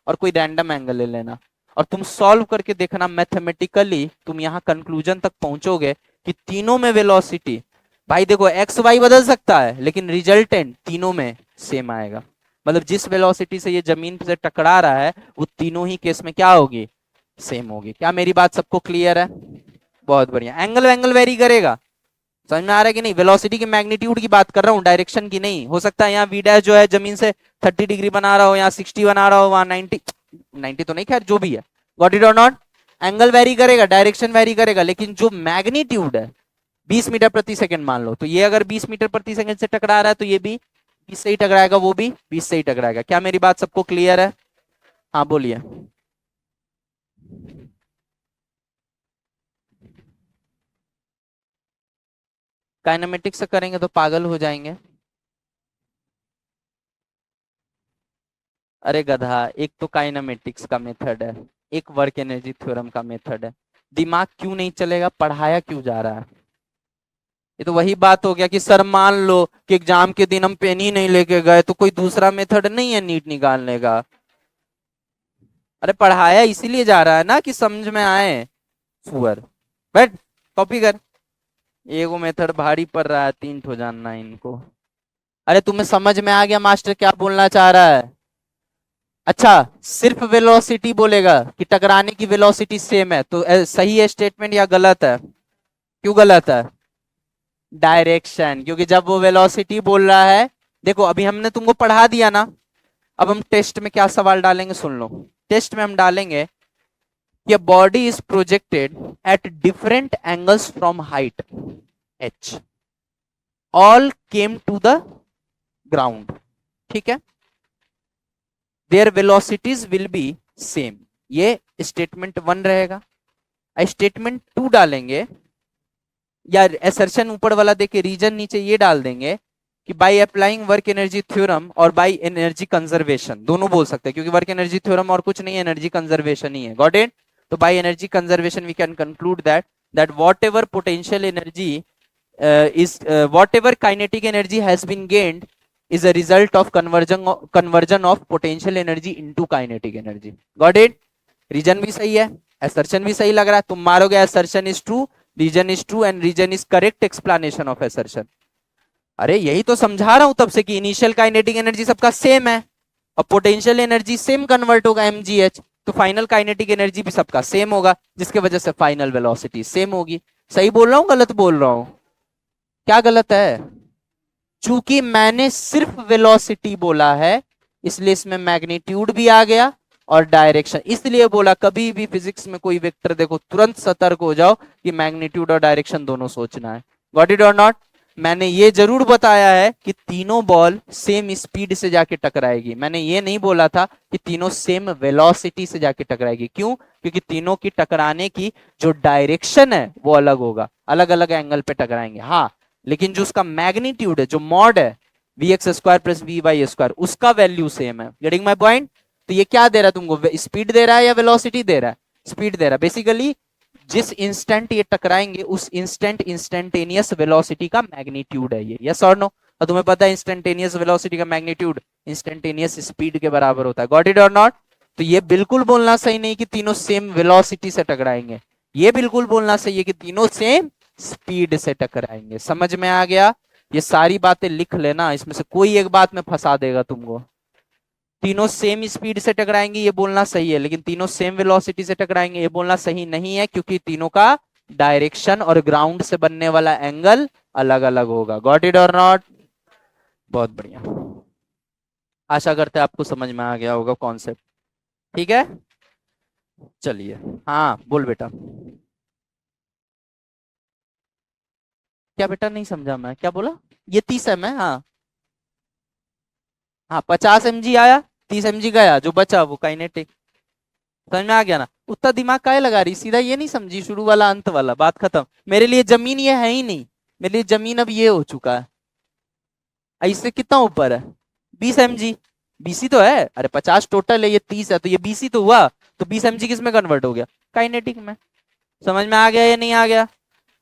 और कोई रैंडम एंगल ले लेना, और तुम सॉल्व करके देखना, मैथमेटिकली तुम यहाँ कंक्लूजन तक पहुंचोगे कि तीनों में वेलोसिटी, भाई देखो एक्स वाई बदल सकता है लेकिन रिजल्टेंट तीनों में सेम आएगा। मतलब जिस वेलोसिटी से ये जमीन से टकरा रहा है वो तीनों ही केस में क्या होगी, सेम होगी। क्या मेरी बात सबको क्लियर है? बहुत बढ़िया। एंगल एंगल वेरी करेगा, समझ में आ रहा है कि नहीं? वेलोसिटी की मैग्नीट्यूड की बात कर रहा हूँ, डायरेक्शन की नहीं। हो सकता है यहाँ वी डैश जो है जमीन से 30 डिग्री बना रहा हो, यहाँ 60 बना रहा हो, वहां 90 तो नहीं, खैर जो भी है। गॉट इट और नॉट? एंगल वेरी करेगा, डायरेक्शन वेरी करेगा, लेकिन जो मैग्नीट्यूड है 20 मीटर प्रति सेकंड मान लो, तो ये अगर 20 मीटर प्रति सेकंड से टकरा रहा है तो ये भी 20 से ही टकराएगा, वो भी 20 से ही टकराएगा। क्या मेरी बात सबको क्लियर है? हाँ बोलिए। काइनेमेटिक्स से करेंगे तो पागल हो जाएंगे। अरे गधा, एक तो काइनेमेटिक्स का मेथड है, एक वर्क एनर्जी थ्योरम का मेथड है। दिमाग क्यों नहीं चलेगा, पढ़ाया क्यों जा रहा है? ये तो वही बात हो गया कि सर मान लो कि एग्जाम के दिन हम पेन ही नहीं लेके गए तो कोई दूसरा मेथड नहीं है नीट निकालने का? अरे पढ़ाया इसीलिए जा रहा है ना कि समझ में आए। सुअर, बैठ कॉपी कर। एगो मेथड भारी पड़ रहा है, 3 ठो जानना है इनको। अरे तुम्हें समझ में आ गया मास्टर क्या बोलना चाह रहा है? अच्छा, सिर्फ वेलोसिटी बोलेगा कि टकराने की वेलोसिटी सेम है तो सही है स्टेटमेंट या गलत है? क्यों गलत है? डायरेक्शन, क्योंकि जब वो वेलोसिटी बोल रहा है, देखो अभी हमने तुमको पढ़ा दिया ना, अब हम टेस्ट में क्या सवाल डालेंगे सुन लो। टेस्ट में हम डालेंगे कि a body is projected at different angles from height h, all came to the ground, ठीक है, their velocities will be same। ये स्टेटमेंट 1 रहेगा। स्टेटमेंट 2 डालेंगे, या असर्शन ऊपर वाला देके रीजन नीचे ये डाल देंगे कि by applying work energy theorem और बाय एनर्जी कंजर्वेशन, दोनों बोल सकते हैं क्योंकि वर्क एनर्जी थ्योरम और कुछ नहीं है, एनर्जी कंजर्वेशन ही है। Got it? तो by energy conservation we can conclude that whatever potential energy whatever kinetic energy has been gained is a result of conversion of potential energy into kinetic energy। Got it? Reason भी सही है, assertion भी सही लग रहा है, तुम मारोगे assertion is true, reason is true and reason is correct explanation of assertion। अरे यही तो समझा रहा हूं तब से कि इनिशियल काइनेटिक एनर्जी सबका सेम है और पोटेंशियल एनर्जी सेम कन्वर्ट होगा mgh। तो फाइनल काइनेटिक एनर्जी भी सबका सेम होगा, जिसके वजह से फाइनल वेलोसिटी सेम होगी। सही बोल रहा हूं गलत बोल रहा हूं? क्या गलत है? चूंकि मैंने सिर्फ वेलोसिटी बोला है, इसलिए इसमें मैग्नीट्यूड भी आ गया और डायरेक्शन। इसलिए बोला कभी भी फिजिक्स में कोई वेक्टर देखो तुरंत सतर्क हो जाओ कि मैग्नीट्यूड और डायरेक्शन दोनों सोचना है। गॉट इट और नॉट? मैंने ये जरूर बताया है कि तीनों बॉल सेम स्पीड से जाके टकराएगी। मैंने ये नहीं बोला था कि तीनों सेम वेलोसिटी से जाके टकराएगी। क्यों? क्योंकि तीनों की टकराने की जो डायरेक्शन है वो अलग होगा, अलग अलग एंगल पे टकराएंगे। हाँ, लेकिन जो उसका मैग्नीट्यूड है, जो मॉड है v x square plus v y square, उसका वैल्यू सेम है। Getting my point? तो ये क्या दे रहा है तुमको? स्पीड दे रहा है या वेलोसिटी दे रहा है? स्पीड दे रहा है। बेसिकली जिस इंस्टेंट ये टकराएंगे उस इंस्टेंट इंस्टेंटेनियस वेलोसिटी का मैग्नीट्यूड है ये। यस और नो? और तुम्हें पता है इंस्टेंटेनियस वेलोसिटी का मैग्नीट्यूड इंस्टेंटेनियस स्पीड के बराबर होता है। गॉट इट और नॉट? तो ये बिल्कुल बोलना सही नहीं कि तीनों सेम वेलोसिटी से टकराएंगे। ये बिल्कुल बोलना सही है कि तीनों सेम स्पीड से टकराएंगे। समझ में आ गया? ये सारी बातें लिख लेना, इसमें से कोई एक बात में फंसा देगा तुमको। तीनों सेम स्पीड से टकराएंगे ये बोलना सही है, लेकिन तीनों सेम वेलोसिटी से टकराएंगे ये बोलना सही नहीं है, क्योंकि तीनों का डायरेक्शन और ग्राउंड से बनने वाला एंगल अलग अलग होगा। गॉट इट और नॉट? बहुत बढ़िया, आशा करते हैं आपको समझ में आ गया होगा कॉन्सेप्ट। ठीक है, चलिए। हाँ बोल बेटा। क्या बेटा? नहीं समझा मैं, क्या बोला? ये 30 है। हाँ हाँ, 50 mg आया, 30 mg गया, जो बचा वो काइनेटिक। समझ में आ गया ना? उतना दिमाग काहे लगा रही? सीधा ये नहीं समझी, शुरू वाला अंत वाला, बात खत्म। मेरे लिए जमीन ये है ही नहीं, मेरे लिए जमीन अब ये हो चुका है। इससे कितना ऊपर है? 20 mg। बीसी तो है, अरे 50 टोटल है, ये 30 है, तो ये बीसी तो हुआ। तो 20 mg किस में कन्वर्ट हो गया? काइनेटिक में। समझ में आ गया या नहीं आ गया?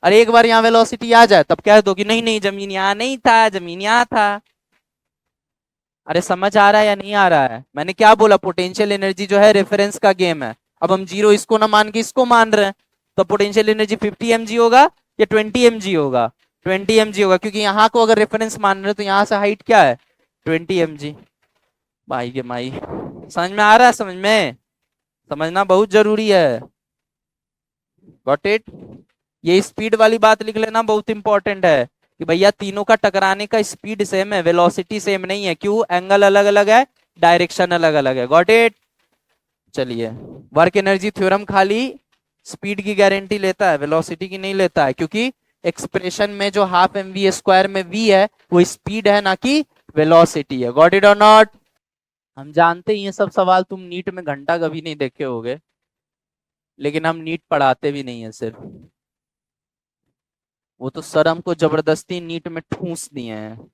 अरे एक बार यहाँ वेलोसिटी आ जाए तब कह दो कि नहीं नहीं जमीन यहाँ नहीं था, जमीन यहाँ था। अरे समझ आ रहा है या नहीं आ रहा है? मैंने क्या बोला? पोटेंशियल एनर्जी जो है रेफरेंस का गेम है। अब हम जीरो इसको ना मान के इसको मान रहे हैं, तो पोटेंशियल एनर्जी 50 mg होगा या 20 mg होगा? 20 mg होगा, क्योंकि यहाँ को अगर रेफरेंस मान रहे हैं तो यहाँ से हाइट क्या है? 20 mg। भाई के माई, समझ में आ रहा है? समझ में, समझना बहुत जरूरी है। Got it? ये स्पीड वाली बात लिख लेना, बहुत इंपॉर्टेंट है कि भैया तीनों का टकराने का स्पीड सेम है, वेलोसिटी सेम नहीं है। क्यों? एंगल अलग अलग है, डायरेक्शन अलग अलग है। Got it? चलिए, वर्क एनर्जी थ्योरम खाली स्पीड की गारंटी लेता है, वेलोसिटी की नहीं लेता है, क्योंकि एक्सप्रेशन में जो हाफ एम वी स्क्वायर में वी है वो स्पीड है ना कि वेलोसिटी है। गॉट इट और नॉट? हम जानते ही ये सब सवाल तुम नीट में घंटा कभी नहीं देखे होगे, लेकिन हम नीट पढ़ाते भी नहीं है सिर्फ, वो तो सर हमको जबरदस्ती नीट में ठूस दिए हैं।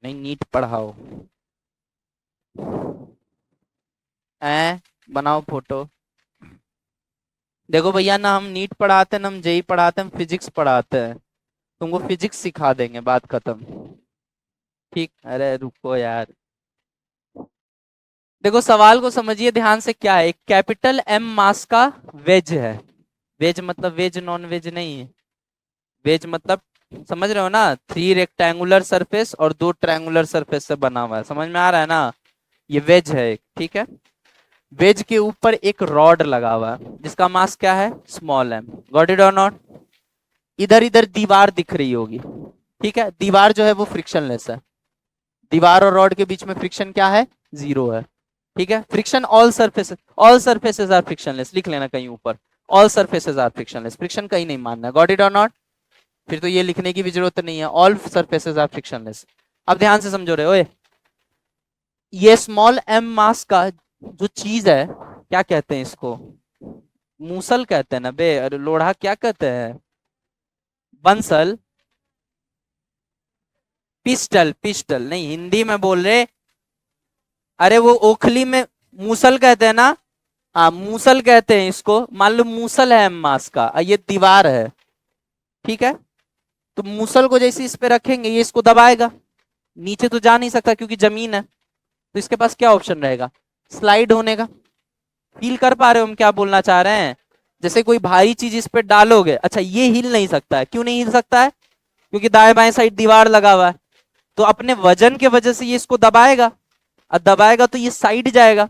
नहीं, नीट पढ़ाओ। बनाओ फोटो। देखो भैया, ना हम नीट पढ़ाते हैं ना हम जेई पढ़ाते हैं, हम फिजिक्स पढ़ाते हैं। तुमको फिजिक्स सिखा देंगे, बात खत्म। ठीक? अरे रुको यार, देखो सवाल को समझिए ध्यान से। क्या है? एक कैपिटल एम मास का वेज है। वेज मतलब वेज नॉन वेज नहीं है। वेज मतलब समझ रहे हो ना? 3 रेक्टेंगुलर सरफेस और 2 ट्रायंगुलर सरफेस से बना हुआ है। समझ में आ रहा है ना? ये वेज है एक, ठीक है। वेज के ऊपर एक रॉड लगा हुआ है जिसका मास क्या है? Small m. गॉट इट और नॉट? इधर इधर दीवार दिख रही होगी, ठीक है। दीवार जो है वो फ्रिक्शनलेस है। दीवार और रॉड के बीच में फ्रिक्शन क्या है? 0 है, ठीक है। Friction all surfaces are frictionless, लिख लेना कहीं ऊपर, all surfaces are frictionless. Friction कहीं नहीं मानना है। गॉट इट और नॉट? फिर तो ये लिखने की भी जरूरत नहीं है, ऑल सरफेसेस आर फ्रिक्शनलेस। अब ध्यान से समझो रहे ओए, ये स्मॉल एम मास का जो चीज है, क्या कहते हैं इसको? मूसल कहते हैं ना बे? अरे लोढ़ा क्या कहते हैं? बंसल? पिस्टल? पिस्टल नहीं, हिंदी में बोल रहे। अरे वो ओखली में मूसल कहते हैं ना? हाँ मूसल कहते हैं इसको। मान लो मूसल है एम मास का, ये दीवार है, ठीक है। तो मूसल को जैसे इस पे रखेंगे ये इसको दबाएगा, नीचे तो जा नहीं सकता क्योंकि जमीन है। तो इसके पास क्या ऑप्शन रहेगा? स्लाइड होने का। फील कर पा रहे हो हम क्या बोलना चाह रहे हैं? जैसे कोई भारी चीज इस पे डालोगे, अच्छा ये हिल नहीं सकता है। क्यों नहीं हिल सकता है? क्योंकि दाएं बाएं साइड दीवार लगा हुआ है। तो अपने वजन के वजह से ये इसको दबाएगा, और दबाएगा तो ये साइड जाएगा।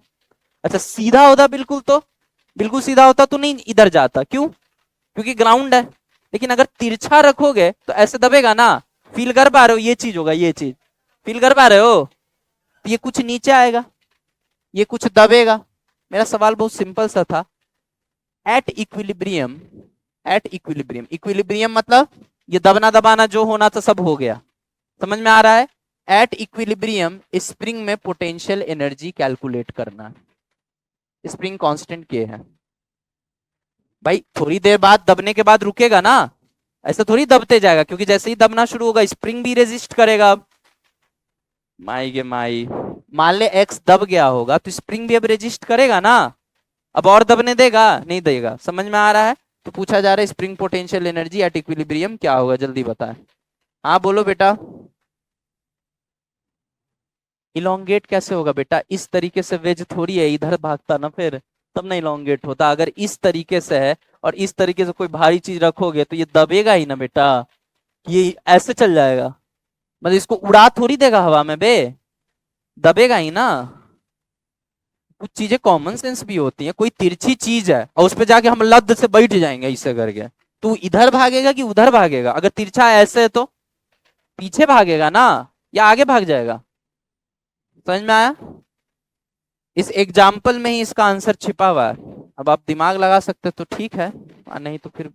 अच्छा सीधा होता बिल्कुल, तो बिल्कुल सीधा होता तो नहीं इधर जाता, क्यों? क्योंकि ग्राउंड है। लेकिन अगर तिरछा रखोगे तो ऐसे दबेगा ना। फील कर पा रहे हो, ये चीज होगा, ये चीज फील कर पा रहे हो? तो ये कुछ नीचे आएगा, ये कुछ दबेगा। मेरा सवाल बहुत सिंपल सा था। At equilibrium, at equilibrium, equilibrium मतलब ये दबना दबाना जो होना था सब हो गया, समझ में आ रहा है? एट इक्विलिब्रियम स्प्रिंग में पोटेंशियल एनर्जी कैलकुलेट करना। स्प्रिंग कांस्टेंट के है भाई, थोड़ी देर बाद दबने के बाद रुकेगा ना, ऐसा थोड़ी दबते जाएगा, क्योंकि जैसे ही दबना शुरू होगा स्प्रिंग भी रेजिस्ट करेगा। अब माई के माई, मान ले एक्स दब गया होगा तो स्प्रिंग भी अब रेजिस्ट करेगा ना। अब और दबने देगा? नहीं देगा। समझ में आ रहा है? तो पूछा जा रहा है spring potential energy at equilibrium क्या होगा, जल्दी बताएं। हाँ बोलो बेटा। इलोंगेट कैसे होगा बेटा? इस तरीके से वेज थोड़ी है, इधर भागता ना फिर, तब ना इलोंगेट होता। अगर इस तरीके से है और इस तरीके से कोई भारी चीज रखोगे तो ये दबेगा ही ना बेटा, ये ऐसे चल जाएगा। मतलब इसको उड़ा थोड़ी देगा हवा में बे, दबेगा ही ना। कुछ चीजें कॉमन सेंस भी होती है। कोई तिरछी चीज है और उस पर जाके हम लद से बैठ जाएंगे ऐसे करके, तू इधर भागेगा कि उधर भागेगा? अगर तिरछा ऐसे है तो पीछे भागेगा ना, या आगे भाग जाएगा? समझ में आया? इस एग्जाम्पल में ही इसका आंसर छिपा हुआ है। अब आप दिमाग लगा सकते तो ठीक है, और नहीं तो फिर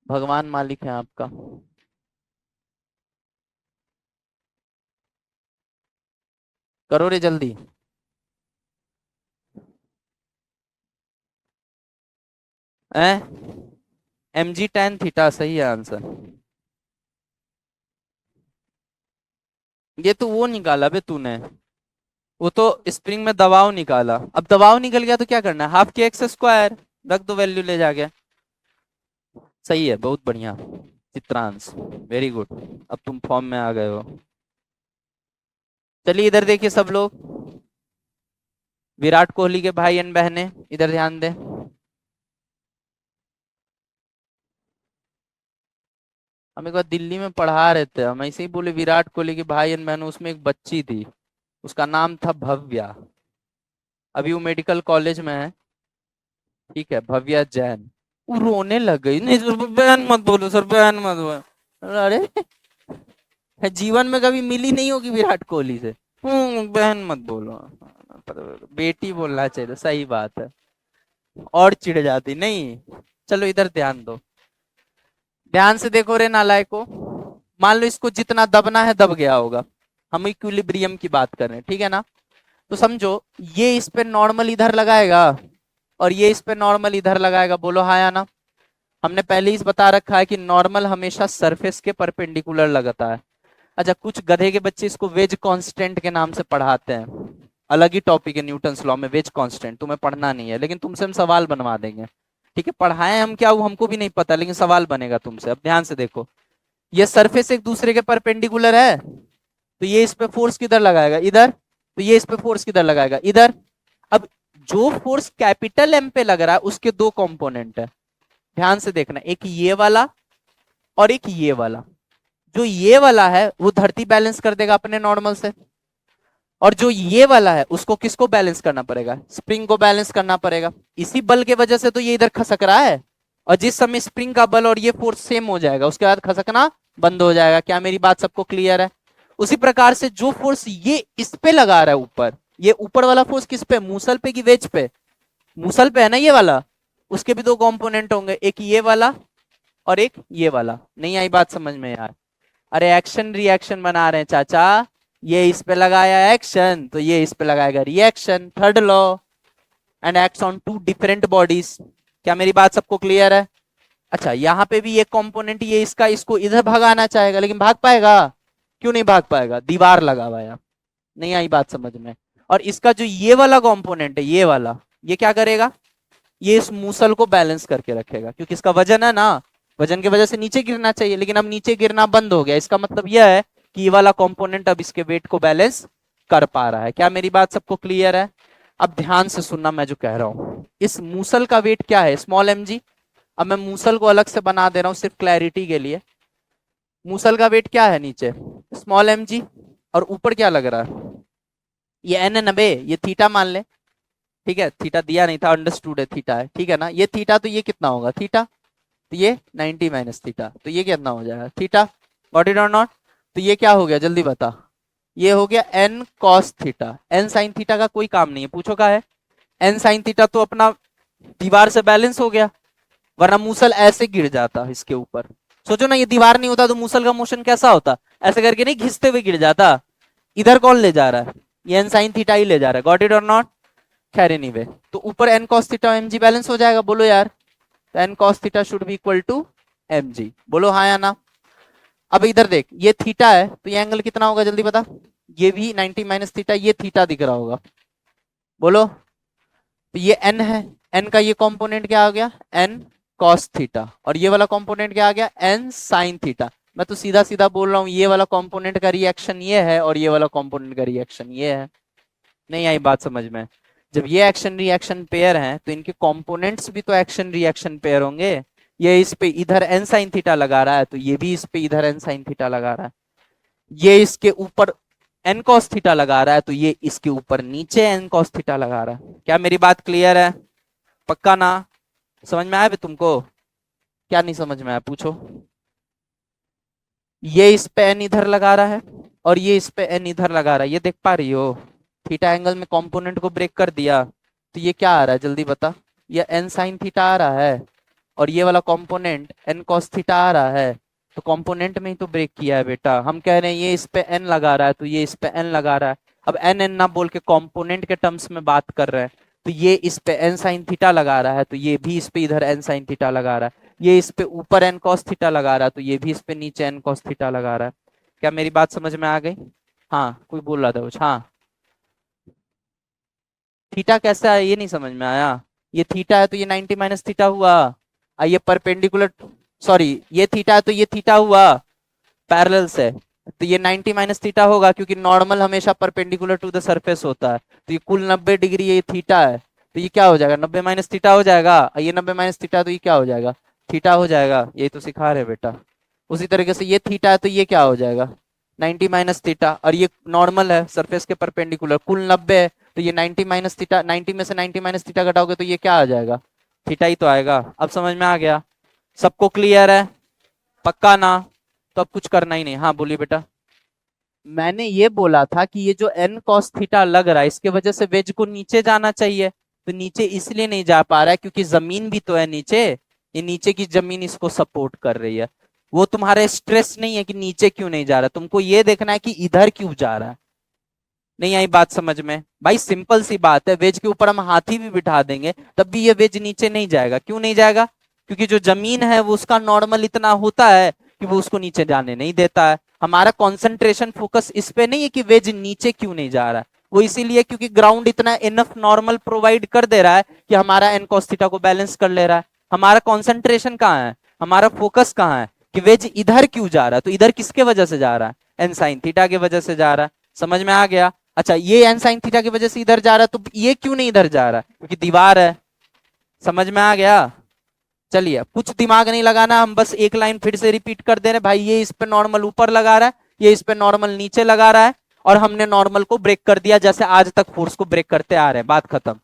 भगवान मालिक है आपका। करो रे जल्दी। mg tan थीटा सही है आंसर। ये तो वो निकाला बे तूने, वो तो स्प्रिंग में दबाव निकाला। अब दबाव निकल गया तो क्या करना है, हाफ के एक्स स्क्वायर रख दो, वैल्यू ले जाके। सही है, बहुत बढ़िया चित्रांश, वेरी गुड। अब तुम फॉर्म में आ गए हो। चलिए इधर देखिए सब लोग, विराट कोहली के भाई एंड बहनें इधर ध्यान दें। हम एक बार दिल्ली में पढ़ा रहे थे, हम ऐसे ही बोले विराट कोहली के भाई एंड बहनों, उसमें एक बच्ची थी, उसका नाम था भव्या। अभी वो मेडिकल कॉलेज में है, ठीक है, भव्या जैन। वो रोने लग गई, नहीं सर बहन मत बोलो, सर बहन मत बोलो। अरे जीवन में कभी मिली नहीं होगी विराट कोहली से, बहन मत बोलो। बेटी बोलना चाहिए, सही बात है। और चिढ़ जाती नहीं। चलो इधर ध्यान दो, ध्यान से देखो रे नालायको। मान लो इसको जितना दबना है दब गया होगा, हम इक्विलिब्रियम की बात कर रहे हैं, ठीक है ना? तो समझो ये इस पे नॉर्मल इधर लगाएगा और ये इस पे नॉर्मल इधर लगाएगा, बोलो हाँ या ना? हमने पहले ही बता रखा है कि नॉर्मल हमेशा सरफेस के परपेंडिकुलर लगता है। अच्छा, कुछ गधे के बच्चे इसको वेज कांस्टेंट के नाम से पढ़ाते हैं, अलग ही टॉपिक है न्यूटन्स लॉ में, वेज कांस्टेंट तुम्हें पढ़ना नहीं है, लेकिन तुमसे हम सवाल बनवा देंगे। ठीक है, पढ़ाएं हम क्या वो हमको भी नहीं पता, लेकिन सवाल बनेगा तुमसे। अब ध्यान से देखो, ये सरफेस एक दूसरे के परपेंडिकुलर है, तो ये इस पे फोर्स किधर लगाएगा, इधर। तो ये इस पे फोर्स किधर लगाएगा, इधर। अब जो फोर्स कैपिटल एम पे लग रहा है उसके दो कंपोनेंट है, ध्यान से देखना, एक ये वाला और एक ये वाला। जो ये वाला है वो धरती बैलेंस कर देगा अपने नॉर्मल से, और जो ये वाला है उसको किसको बैलेंस करना पड़ेगा, स्प्रिंग को बैलेंस करना पड़ेगा। इसी बल के वजह से तो ये इधर खसक रहा है, और जिस समय स्प्रिंग का बल और ये फोर्स सेम हो जाएगा उसके बाद खसकना बंद हो जाएगा। क्या मेरी बात सबको क्लियर है? उसी प्रकार से जो फोर्स ये इस पे लगा रहा है ऊपर, ये ऊपर वाला फोर्स किस पे, मूसल पे कि वेज पे? मूसल पे है ना ये वाला। उसके भी दो कंपोनेंट होंगे, एक ये वाला और एक ये वाला। नहीं आई बात समझ में यार? अरे एक्शन रिएक्शन बना रहे हैं चाचा, ये इस पे लगाया एक्शन तो ये इस पे लगाएगा reaction, third law, and acts on two different bodies. क्या मेरी बात सबको क्लियर है? अच्छा, यहाँ पे भी ये कंपोनेंट ये इसका, इसको इधर भगाना चाहेगा, लेकिन भाग पाएगा? क्यों नहीं भाग पाएगा, दीवार लगा हुआ है। नहीं आई बात समझ में? और इसका जो ये वाला कंपोनेंट है, ये वाला, ये क्या करेगा, ये इस मूसल को बैलेंस करके रखेगा, क्योंकि इसका वजन है ना, वजन की वजह से नीचे गिरना चाहिए, लेकिन अब नीचे गिरना बंद हो गया। इसका मतलब यह है कि ये वाला कंपोनेंट अब इसके वेट को बैलेंस कर पा रहा है। क्या मेरी बात सबको क्लियर है? अब ध्यान से सुनना मैं जो कह रहा हूं, इस मूसल का वेट क्या है, स्मॉल mg। अब मैं मूसल को अलग से बना दे रहा हूं सिर्फ क्लैरिटी के लिए। मूसल का वेट क्या है नीचे, स्मॉल mg, और ऊपर क्या लग रहा है, ये n है ना बे, ये थीटा मान ले। ठीक है, थीटा दिया नहीं था, अंडरस्टूड है थीटा है, ठीक है ना। ये थीटा तो ये कितना होगा थीटा, तो ये 90 माइनस थीटा, तो ये कितना हो जाएगा थीटा, गॉट इट और नॉट। तो ये क्या हो गया जल्दी बता, ये हो गया N cos theta. N sine theta का कोई काम नहीं है, पूछो क्या है। एन साइन थीटा तो अपना दीवार से बैलेंस हो गया, वरना मूसल ऐसे गिर जाता इसके ऊपर। सोचो ना, ये दीवार नहीं होता तो मूसल का मोशन कैसा होता, ऐसे करके नहीं घिसते हुए गिर जाता। इधर कौन ले जा रहा है, ये एन साइन थीटा ही ले जा रहा है, गॉट इट और नॉट। खैर एनीवे, तो ऊपर N cos theta m g balance हो जाएगा, बोलो यार। तो N cos theta should be equal to m g, बोलो हाँ या ना। अब इधर देख, ये थीटा है तो ये एंगल कितना होगा जल्दी बता, ये भी 90 माइनस थीटा, ये थीटा दिख रहा होगा, बोलो। तो ये एन है, एन का ये कंपोनेंट क्या आ गया एन कॉस थीटा, और ये वाला कंपोनेंट क्या आ गया एन साइन थीटा। मैं तो सीधा सीधा बोल रहा हूँ, ये वाला कंपोनेंट का रिएक्शन ये है और ये वाला कंपोनेंट का रिएक्शन ये है। नहीं आई बात समझ में। जब ये एक्शन रिएक्शन पेयर हैं तो इनके कंपोनेंट्स भी तो एक्शन रिएक्शन पेयर होंगे। ये इस पे इधर एन साइन थीटा लगा रहा है तो ये भी इस पे इधर एन साइन थीटा लगा रहा है। ये इसके ऊपर एन कॉस थीटा लगा रहा है तो ये इसके ऊपर नीचे एन कॉस थीटा लगा रहा है। क्या मेरी बात क्लियर है, पक्का ना, समझ में आया तुमको, क्या नहीं समझ में आया पूछो। ये इस पे एन इधर लगा रहा है और ये इस पे एन इधर लगा रहा है, ये देख पा रही हो। थीटा एंगल में कंपोनेंट को ब्रेक कर दिया तो ये क्या आ रहा है जल्दी बता, ये एन साइन थीटा आ रहा है और ये वाला कंपोनेंट एन कॉस थीटा आ रहा है। तो कंपोनेंट में ही तो ब्रेक किया है बेटा। हम कह रहे हैं ये इस पे एन लगा रहा है तो ये इस पे एन लगा रहा है। अब एन एन ना बोल के कंपोनेंट के टर्म्स में बात कर रहे हैं, तो ये इस पे एन साइन थीटा लगा रहा है तो ये भी इस पे इधर एन साइन थीटा लगा रहा है। ये इस पे ऊपर एन कॉस थीटा लगा रहा है तो ये भी इस पे नीचे एन कॉस थीटा लगा रहा है। क्या मेरी बात समझ में आ गई। हाँ कोई बोल रहा था कुछ, हाँ थीटा कैसा है ये नहीं समझ में आया। ये थीटा है तो ये 90 माइनस थीटा हुआ, ये परपेंडिकुलर, सॉरी ये थीटा है तो ये थीटा हुआ पैरेलल से, तो ये 90 माइनस थीटा होगा क्योंकि नॉर्मल हमेशा परपेंडिकुलर टू द सरफेस होता है। तो ये कुल 90 डिग्री ये थीटा है तो ये क्या हो जाएगा 90 माइनस थीटा हो जाएगा, ये 90 माइनस थीटा तो ये क्या हो जाएगा थीटा हो जाएगा। यही तो सिखा रहे बेटा। उसी तरीके से ये थीटा है तो ये क्या हो जाएगा 90 माइनस थीटा, और ये नॉर्मल है सरफेस के परपेंडिकुलर, कुल 90 है तो ये 90 माइनस थीटा, 90 में से 90 माइनस थीटा घटाओगे तो ये क्या आ जाएगा थीटा ही तो आएगा। अब समझ में आ गया, सबको क्लियर है, पक्का ना। तो अब कुछ करना ही नहीं, हाँ बोलिए बेटा। मैंने ये बोला था कि ये जो एन कॉस थीटा लग रहा है इसके वजह से वेज को नीचे जाना चाहिए, तो नीचे इसलिए नहीं जा पा रहा है क्योंकि जमीन भी तो है नीचे, ये नीचे की जमीन इसको सपोर्ट कर रही है। वो तुम्हारे स्ट्रेस नहीं है कि नीचे क्यों नहीं जा रहा, तुमको ये देखना है कि इधर क्यों जा रहा है। नहीं आई बात समझ में भाई, सिंपल सी बात है, वेज के ऊपर हम हाथी भी बिठा देंगे तब भी ये वेज नीचे नहीं जाएगा। क्यों नहीं जाएगा, क्योंकि जो जमीन है वो उसका नॉर्मल इतना होता है कि वो उसको नीचे जाने नहीं देता है। हमारा कंसंट्रेशन फोकस इस पे नहीं है कि वेज नीचे क्यों नहीं जा रहा है, वो इसीलिए क्योंकि ग्राउंड इतना इनफ नॉर्मल प्रोवाइड कर दे रहा है कि हमारा एन cos थीटा को बैलेंस कर ले रहा है। हमारा कॉन्सेंट्रेशन कहाँ है, हमारा फोकस कहाँ है कि वेज इधर क्यों जा रहा है, तो इधर किसके वजह से जा रहा है एन साइन थीटा की वजह से जा रहा है। समझ में आ गया। अच्छा ये एन साइन थीटा की वजह से इधर जा रहा है तो ये क्यों नहीं इधर जा रहा है, क्योंकि दीवार है। समझ में आ गया। चलिए कुछ दिमाग नहीं लगाना, हम बस एक लाइन फिर से रिपीट कर दे रहे भाई, ये इस पे नॉर्मल ऊपर लगा रहा है, ये इस पे नॉर्मल नीचे लगा रहा है, और हमने नॉर्मल को ब्रेक कर दिया जैसे आज तक फोर्स को ब्रेक करते आ रहे हैं, बात खत्म।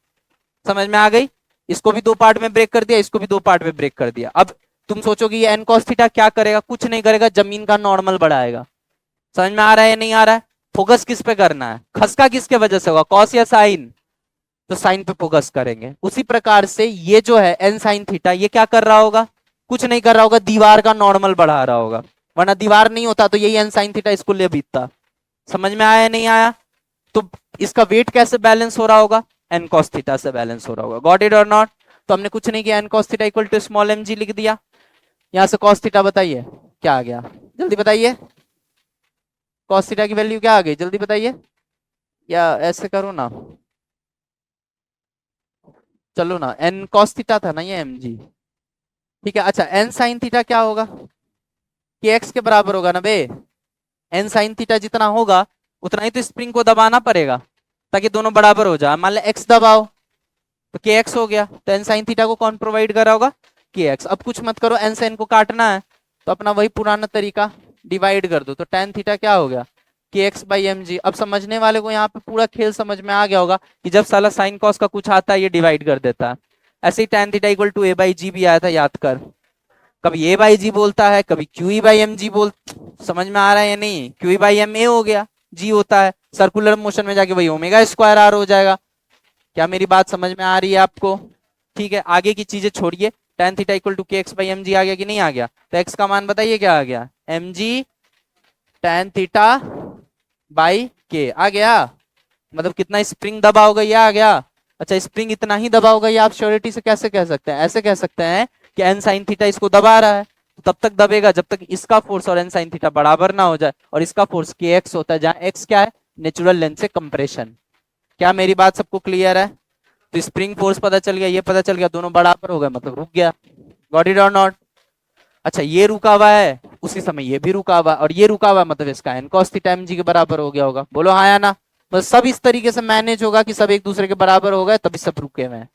समझ में आ गई। इसको भी दो पार्ट में ब्रेक कर दिया, इसको भी दो पार्ट में ब्रेक कर दिया। अब तुम सोचोगे ये एन cos थीटा क्या करेगा, कुछ नहीं करेगा, जमीन का नॉर्मल बढ़ाएगा। समझ में आ रहा है या नहीं आ रहा है। फोकस किस पे करना है, खसका किसके वजह से होगा कॉस या साइन, तो साइन पे फोकस करेंगे। उसी प्रकार से ये जो है एन साइन थीटा ये क्या कर रहा होगा, कुछ नहीं कर रहा होगा, दीवार का नॉर्मल बढ़ा रहा होगा, वरना दीवार नहीं होता तो यही एन साइन थीटा इसको ले बीतता। समझ में आया नहीं आया। तो इसका वेट कैसे बैलेंस हो रहा होगा, एन cos थीटा से बैलेंस हो रहा होगा, गॉट इट और नॉट। तो हमने कुछ नहीं किया, N cos theta equal to small m g लिख दिया, यहां से cos थीटा बताइए क्या आ गया, जल्दी बताइए। cos थीटा की वैल्यू क्या आ गई जल्दी बताइए, या ऐसे करो ना, चलो ना, एन cos थीटा था ना ये एम जी, ठीक है। अच्छा एन साइन थीटा क्या होगा, कि एक्स के बराबर होगा ना बे। एन साइन थीटा जितना होगा उतना ही तो स्प्रिंग को दबाना पड़ेगा ताकि दोनों बराबर हो जाए। मान लो एक्स दबाओ तो के एक्स हो गया, तो एन साइन थीटा को कौन प्रोवाइड कर रहा होगा के एक्स। अब कुछ मत करो, एन साइन को काटना है तो अपना वही पुराना तरीका डिवाइड कर दो, तो टेन थीटा क्या हो गया के एक्स बाई एम जी। अब समझने वाले को यहाँ पे पूरा खेल समझ में आ गया होगा कि जब साला साइन कॉस का कुछ आता है ये डिवाइड कर देता है। ऐसे ही tan theta equal to A by G भी आया था, याद कर। कभी ए बाई जी बोलता है, कभी Q E by M G बोल। समझ में आ रहा है या नहीं? Q E by M A हो गया, जी होता है, सर्कुलर मोशन में जाके वही ओमेगा स्क्वायर आर हो जाएगा। क्या मेरी बात समझ में आ रही है आपको? ठीक है, आगे की चीजें छोड़िए। tan theta equal to k x by M जी आ गया कि नहीं आ गया? तो एक्स का मान बताइए क्या आ गया? M g tan theta by k आ गया। मतलब कितना स्प्रिंग दबा होगा ये आ गया। अच्छा, स्प्रिंग इतना ही दबा होगा ये आप श्योरिटी से कैसे कह सकते हैं? ऐसे कह सकते हैं कि एन साइन थीटा इसको दबा रहा है, तो तब तक दबेगा जब तक इसका फोर्स और एन साइन थीटा बराबर ना हो जाए, और इसका फोर्स के एक्स होता है, जहां एक्स क्या है? नेचुरल लेंथ से कंप्रेशन। क्या मेरी बात सबको क्लियर है? तो स्प्रिंग फोर्स पता चल गया, ये पता चल गया, दोनों बराबर हो गए मतलब रुक गया। गॉट इट और नॉट? अच्छा, ये रुका हुआ है, उसी समय ये भी रुका हुआ, और ये रुका हुआ, मतलब इसका N cos theta m g के बराबर हो गया होगा। बोलो हाँ या ना? बस सब इस तरीके से मैनेज होगा कि सब एक दूसरे के बराबर हो गए, तभी सब रुके हुए हैं।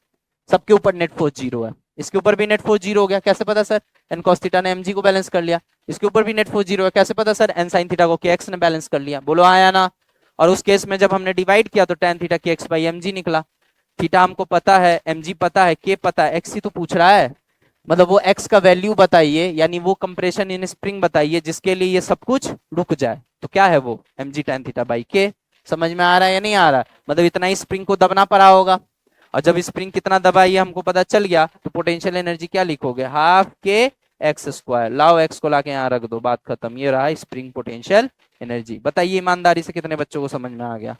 सबके ऊपर नेट फोर्स जीरो है। इसके ऊपर भी नेट फोर्स जीरो हो गया, कैसे पता सर? एन कॉस थीटा ने एमजी को बैलेंस कर लिया। इसके ऊपर भी नेट फोर्स जीरो है, कैसे पता सर? एन साइन थीटा को के एक्स ने बैलेंस कर लिया। बोलो हाँ या ना? और उस केस में जब हमने डिवाइड किया तो tan थीटा के एक्स बाई एम जी निकला। थीटा हमको पता है, एम जी पता है, के पता है, एक्स ही तो पूछ रहा है। मतलब वो एक्स का वैल्यू बताइए, यानी वो कंप्रेशन इन स्प्रिंग बताइए जिसके लिए ये सब कुछ रुक जाए। तो क्या है वो? M g tan theta by k. समझ में आ रहा है या नहीं आ रहा? मतलब इतना ही स्प्रिंग को दबना पड़ा होगा, और जब स्प्रिंग कितना दबा ये हमको पता चल गया, तो पोटेंशियल एनर्जी क्या लिखोगे? हाफ के एक्स स्क्वायर। लाओ एक्स को लाके यहाँ रख दो, बात खत्म। ये रहा स्प्रिंग पोटेंशियल एनर्जी। बताइए ईमानदारी से कितने बच्चों को समझ में आ गया?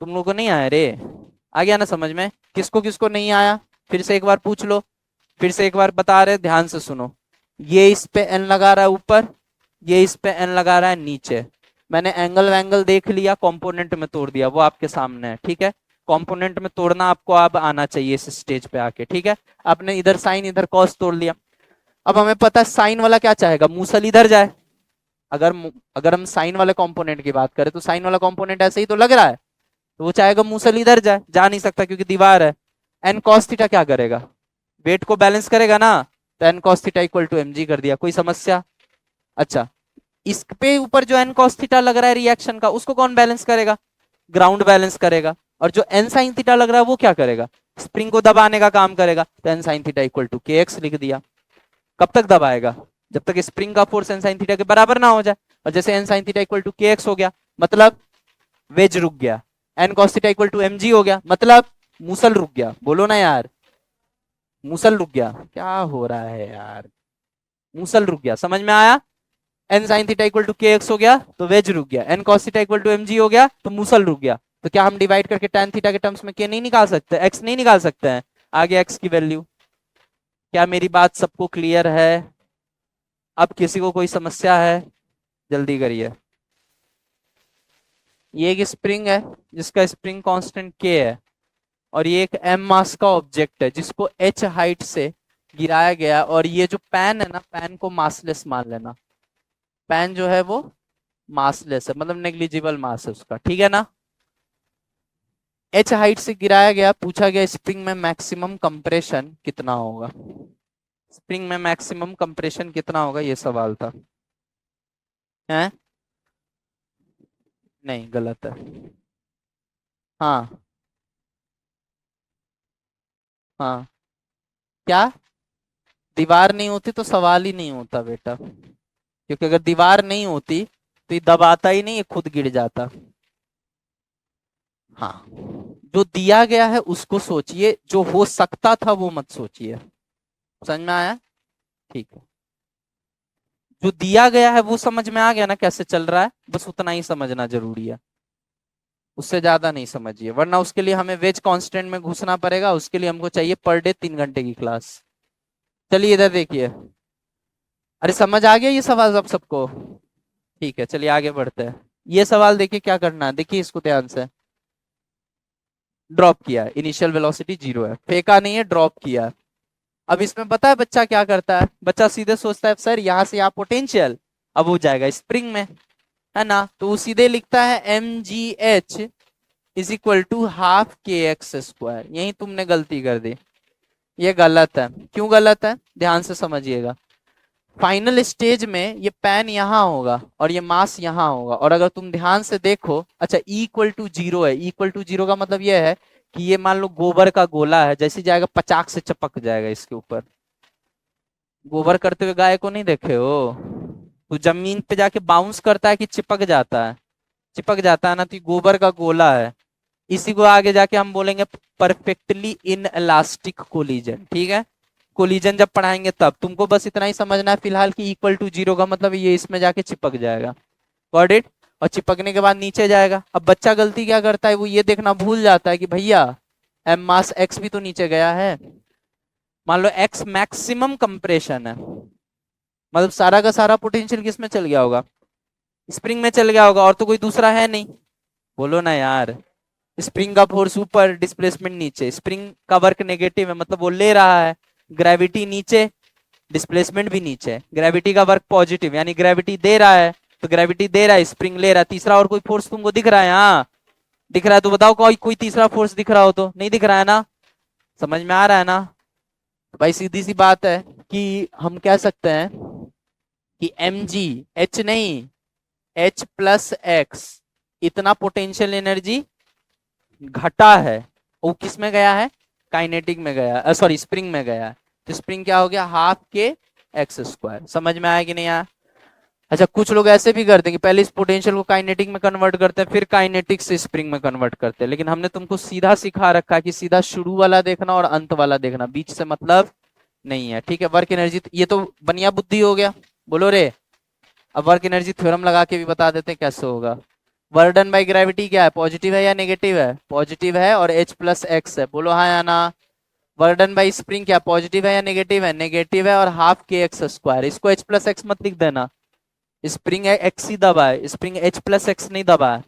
तुम लोगों को नहीं आया रे? आ गया ना समझ में? किसको किसको नहीं आया फिर से एक बार पूछ लो। फिर से एक बार बता रहे, ध्यान से सुनो। ये इस पे एन लगा रहा है ऊपर, ये इस पे एन लगा रहा है नीचे। मैंने एंगल वैंगल देख लिया, कंपोनेंट में तोड़ दिया, वो आपके सामने है। ठीक है, कंपोनेंट में तोड़ना आपको अब आना चाहिए इस स्टेज पे आके। ठीक है, आपने इधर साइन इधर कॉस तोड़ लिया। अब हमें पता है साइन वाला क्या चाहेगा? मूसल इधर जाए। अगर अगर हम साइन वाले कंपोनेंट की बात करें तो साइन वाला कंपोनेंट ऐसे ही तो लग रहा है, तो वो चाहेगा मूसल इधर जाए, जा नहीं सकता क्योंकि दीवार है। एन कॉस थीटा क्या करेगा? वेट को बैलेंस करेगा ना, तो N cos theta equal to m g कर दिया। कोई समस्या? अच्छा, इस पे ऊपर जो एन कॉस थीटा लग रहा है रिएक्शन का, उसको कौन बैलेंस करेगा? ग्राउंड बैलेंस करेगा। और जो एन साइन थीटा लग रहा है वो क्या करेगा? स्प्रिंग को दबाने का काम करेगा। तो N sine theta equal to k x लिख दिया। कब तक दबाएगा? जब तक स्प्रिंग का फोर्स एन साइन थीटा के बराबर ना हो जाए। और जैसे N sine theta equal to k x हो गया, मतलब वेज रुक गया। N cos theta equal to m g हो गया, मतलब मूसल रुक गया। बोलो ना यार, मूसल रुक गया। क्या हो रहा है यार? मूसल रुक गया, समझ में आया? N sine theta equal to k x हो गया तो वेज रुक गया, N cos theta equal to m g हो गया तो मूसल रुक गया। तो क्या हम डिवाइड करके tan थीटा के टर्म्स में के नहीं निकाल सकते? एक्स नहीं निकाल सकते हैं? आगे एक्स की वैल्यू। क्या मेरी बात सबको क्लियर है? अब किसी को कोई समस्या है? जल्दी करिए। ये एक स्प्रिंग है जिसका स्प्रिंग कांस्टेंट के है, और ये एक एम मास का ऑब्जेक्ट है जिसको एच हाइट से गिराया गया। और ये जो पैन है ना, पैन को मासलेस मान लेना। पैन जो है वो मासलेस है, मतलब नेग्लिजिबल मास है उसका। ठीक है ना? एच हाइट से गिराया गया, पूछा गया स्प्रिंग में मैक्सिमम कंप्रेशन कितना होगा। स्प्रिंग में मैक्सिमम कंप्रेशन कितना होगा, ये सवाल था। हैं? नहीं, गलत है। हाँ। हाँ। क्या? दीवार नहीं होती तो सवाल ही नहीं होता बेटा, क्योंकि अगर दीवार नहीं होती तो ये दबाता ही नहीं, ये खुद गिर जाता। हाँ, जो दिया गया है उसको सोचिए, जो हो सकता था वो मत सोचिए। समझ में आया? ठीक है, जो दिया गया है वो समझ में आ गया ना कैसे चल रहा है, बस उतना ही समझना जरूरी है, उससे ज्यादा नहीं समझिए, वरना उसके लिए हमें वेज कांस्टेंट में घुसना पड़ेगा। उसके लिए हमको चाहिए पर डे 3 घंटे की क्लास। चलिए इधर देखिए। अरे समझ आ गया ये सवाल अब सबको? ठीक है, चलिए आगे बढ़ते हैं। ये सवाल देखिए क्या करना है, देखिए इसको ध्यान से। ड्रॉप किया है, इनिशियल वेलोसिटी 0 है, फेंका नहीं है, ड्रॉप किया है। अब इसमें पता है बच्चा क्या करता है? बच्चा सीधे सोचता है सर यहाँ से यहाँ पोटेंशियल, अब हो जाएगा स्प्रिंग में, है ना? तो वो सीधे लिखता है m ji h is equal to half के एक्स स्क्वायर। यही तुमने गलती कर दी, ये गलत है। क्यों गलत है? ध्यान से समझिएगा। फाइनल स्टेज में ये पेन यहाँ होगा और ये मास यहाँ होगा, और अगर तुम ध्यान से देखो, अच्छा E इक्वल टू जीरो है, E इक्वल टू जीरो का मतलब ये है कि ये मान लो गोबर का गोला है, जैसे जाएगा पचाक से चपक जाएगा इसके ऊपर। गोबर करते हुए गाय को नहीं देखे हो? तो जमीन पे जाके बाउंस करता है कि चिपक जाता है? चिपक जाता है ना, तो ये गोबर का गोला है। इसी को आगे जाके हम बोलेंगे परफेक्टली इन इलास्टिक कोलिजन, ठीक है? कोलिजन जब पढ़ाएंगे तब तुमको बस इतना ही समझना है फिलहाल कि इक्वल टू जीरो का मतलब ये इसमें जाके चिपक जाएगा। Got it? और चिपकने के बाद नीचे जाएगा। अब बच्चा गलती क्या करता है, वो ये देखना भूल जाता है कि भैया एम मास एक्स भी तो नीचे गया है। मान लो एक्स मैक्सिमम कंप्रेशन है, मतलब सारा का सारा पोटेंशियल किस में चल गया होगा? स्प्रिंग में चल गया होगा, और तो कोई दूसरा है नहीं। बोलो ना यार। स्प्रिंग का फोर्स ऊपर, डिस्प्लेसमेंट नीचे। स्प्रिंग का वर्क नेगेटिव है, मतलब वो ले रहा है। ग्रेविटी नीचे, डिस्प्लेसमेंट भी नीचे। ग्रेविटी का वर्क पॉजिटिव, यानी ग्रेविटी दे रहा है, तो ग्रेविटी दे रहा है, स्प्रिंग ले रहा है। तीसरा और कोई फोर्स तुमको दिख रहा है? हाँ दिख रहा है, तो बताओ कोई कोई तीसरा फोर्स दिख रहा हो तो? नहीं दिख रहा है ना? समझ में आ रहा है ना? तो भाई सीधी सी बात है कि हम कह सकते हैं कि एम जी, एच नहीं, एच प्लस एक्स, इतना पोटेंशियल एनर्जी घटा है। वो किस में गया है? काइनेटिक में गया, सॉरी स्प्रिंग में गया है। तो स्प्रिंग क्या हो गया? हाफ के एक्स स्क्वायर। समझ में आया कि नहीं आया? अच्छा, कुछ लोग ऐसे भी करते हैं कि पहले इस पोटेंशियल को काइनेटिक में कन्वर्ट करते हैं, फिर काइनेटिक से स्प्रिंग में कन्वर्ट करते हैं। लेकिन हमने तुमको सीधा सिखा रखा है कि सीधा शुरू वाला देखना और अंत वाला देखना, बीच से मतलब नहीं है, ठीक है? वर्क एनर्जी, ये तो बनिया बुद्धि हो गया। बोलो रे। अब वर्क एनर्जी थ्योरम लगा के भी बता देते हैं कैसे होगा। वर्क डन बाई ग्रेविटी क्या है? पॉजिटिव है या नेगेटिव है? पॉजिटिव है, और एच प्लस एक्स है। बोलो हाँ या ना? वर्क डन बाई स्प्रिंग क्या, पॉजिटिव है या नेगेटिव है? नेगेटिव है, और हाफ के एक्स स्क्वायर। इसको एच प्लस एक्स मत लिख देना, स्प्रिंग एक्स ही दबा है, स्प्रिंग एच प्लस एक्स नहीं दबा है।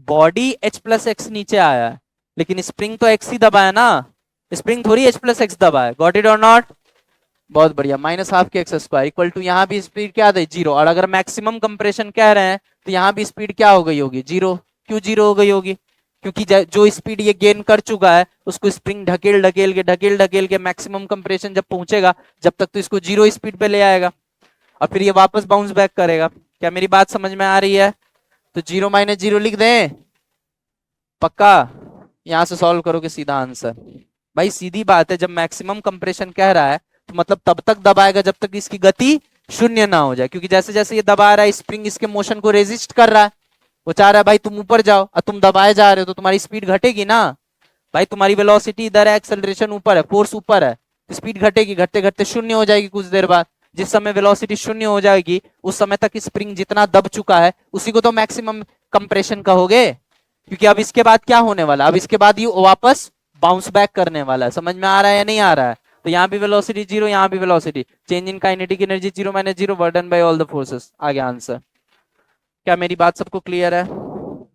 बॉडी एच प्लस एक्स नीचे आया है, लेकिन स्प्रिंग तो एक्स ही दबा है ना, स्प्रिंग थोड़ी एच प्लस एक्स दबा है। गॉट इट और नॉट? बहुत बढ़िया। माइनस हाफ के एक्स स्क्वायर इक्वल टू, यहाँ भी स्पीड क्या दे? जीरो। और अगर मैक्सिमम कंप्रेशन कह रहे हैं तो यहाँ भी स्पीड क्या हो गई होगी? जीरो। क्यों जीरो हो गई होगी? क्योंकि जो स्पीड ये गेन कर चुका है उसको स्प्रिंग ढकेल ढकेल के मैक्सिमम कंप्रेशन जब पहुंचेगा, जब तक तो इसको जीरो स्पीड पे ले आएगा, और फिर ये वापस बाउंस बैक करेगा। क्या मेरी बात समझ में आ रही है? तो जीरो माइनस जीरो लिख दें? पक्का? यहां से सॉल्व करोगे सीधा आंसर। भाई सीधी बात है, जब मैक्सिमम कंप्रेशन कह रहा है तो मतलब तब तक दबाएगा जब तक इसकी गति शून्य ना हो जाए, क्योंकि जैसे जैसे ये दबा रहा है स्प्रिंग इसके मोशन को रेजिस्ट कर रहा है। वो चाह रहा है भाई तुम ऊपर जाओ, और तुम दबाए जा रहे हो तो तुम्हारी स्पीड घटेगी ना। भाई तुम्हारी वेलोसिटी इधर है, एक्सेलरेशन ऊपर है, फोर्स ऊपर है, तो स्पीड घटेगी, घटते घटते शून्य हो जाएगी कुछ देर बाद। जिस समय वेलोसिटी शून्य हो जाएगी उस समय तक स्प्रिंग जितना दब चुका है उसी को तो मैक्सिमम कंप्रेशन कहोगे। क्योंकि अब इसके बाद क्या होने वाला, अब इसके बाद ये वापस बाउंस बैक करने वाला है। समझ में आ रहा है या नहीं आ रहा है? तो यहाँ भी वेलोसिटी जीरो, यहाँ भी velocity, change in kinetic energy zero minus zero, work done by all the forces. आ गया आंसर। क्या मेरी बात सबको क्लियर है?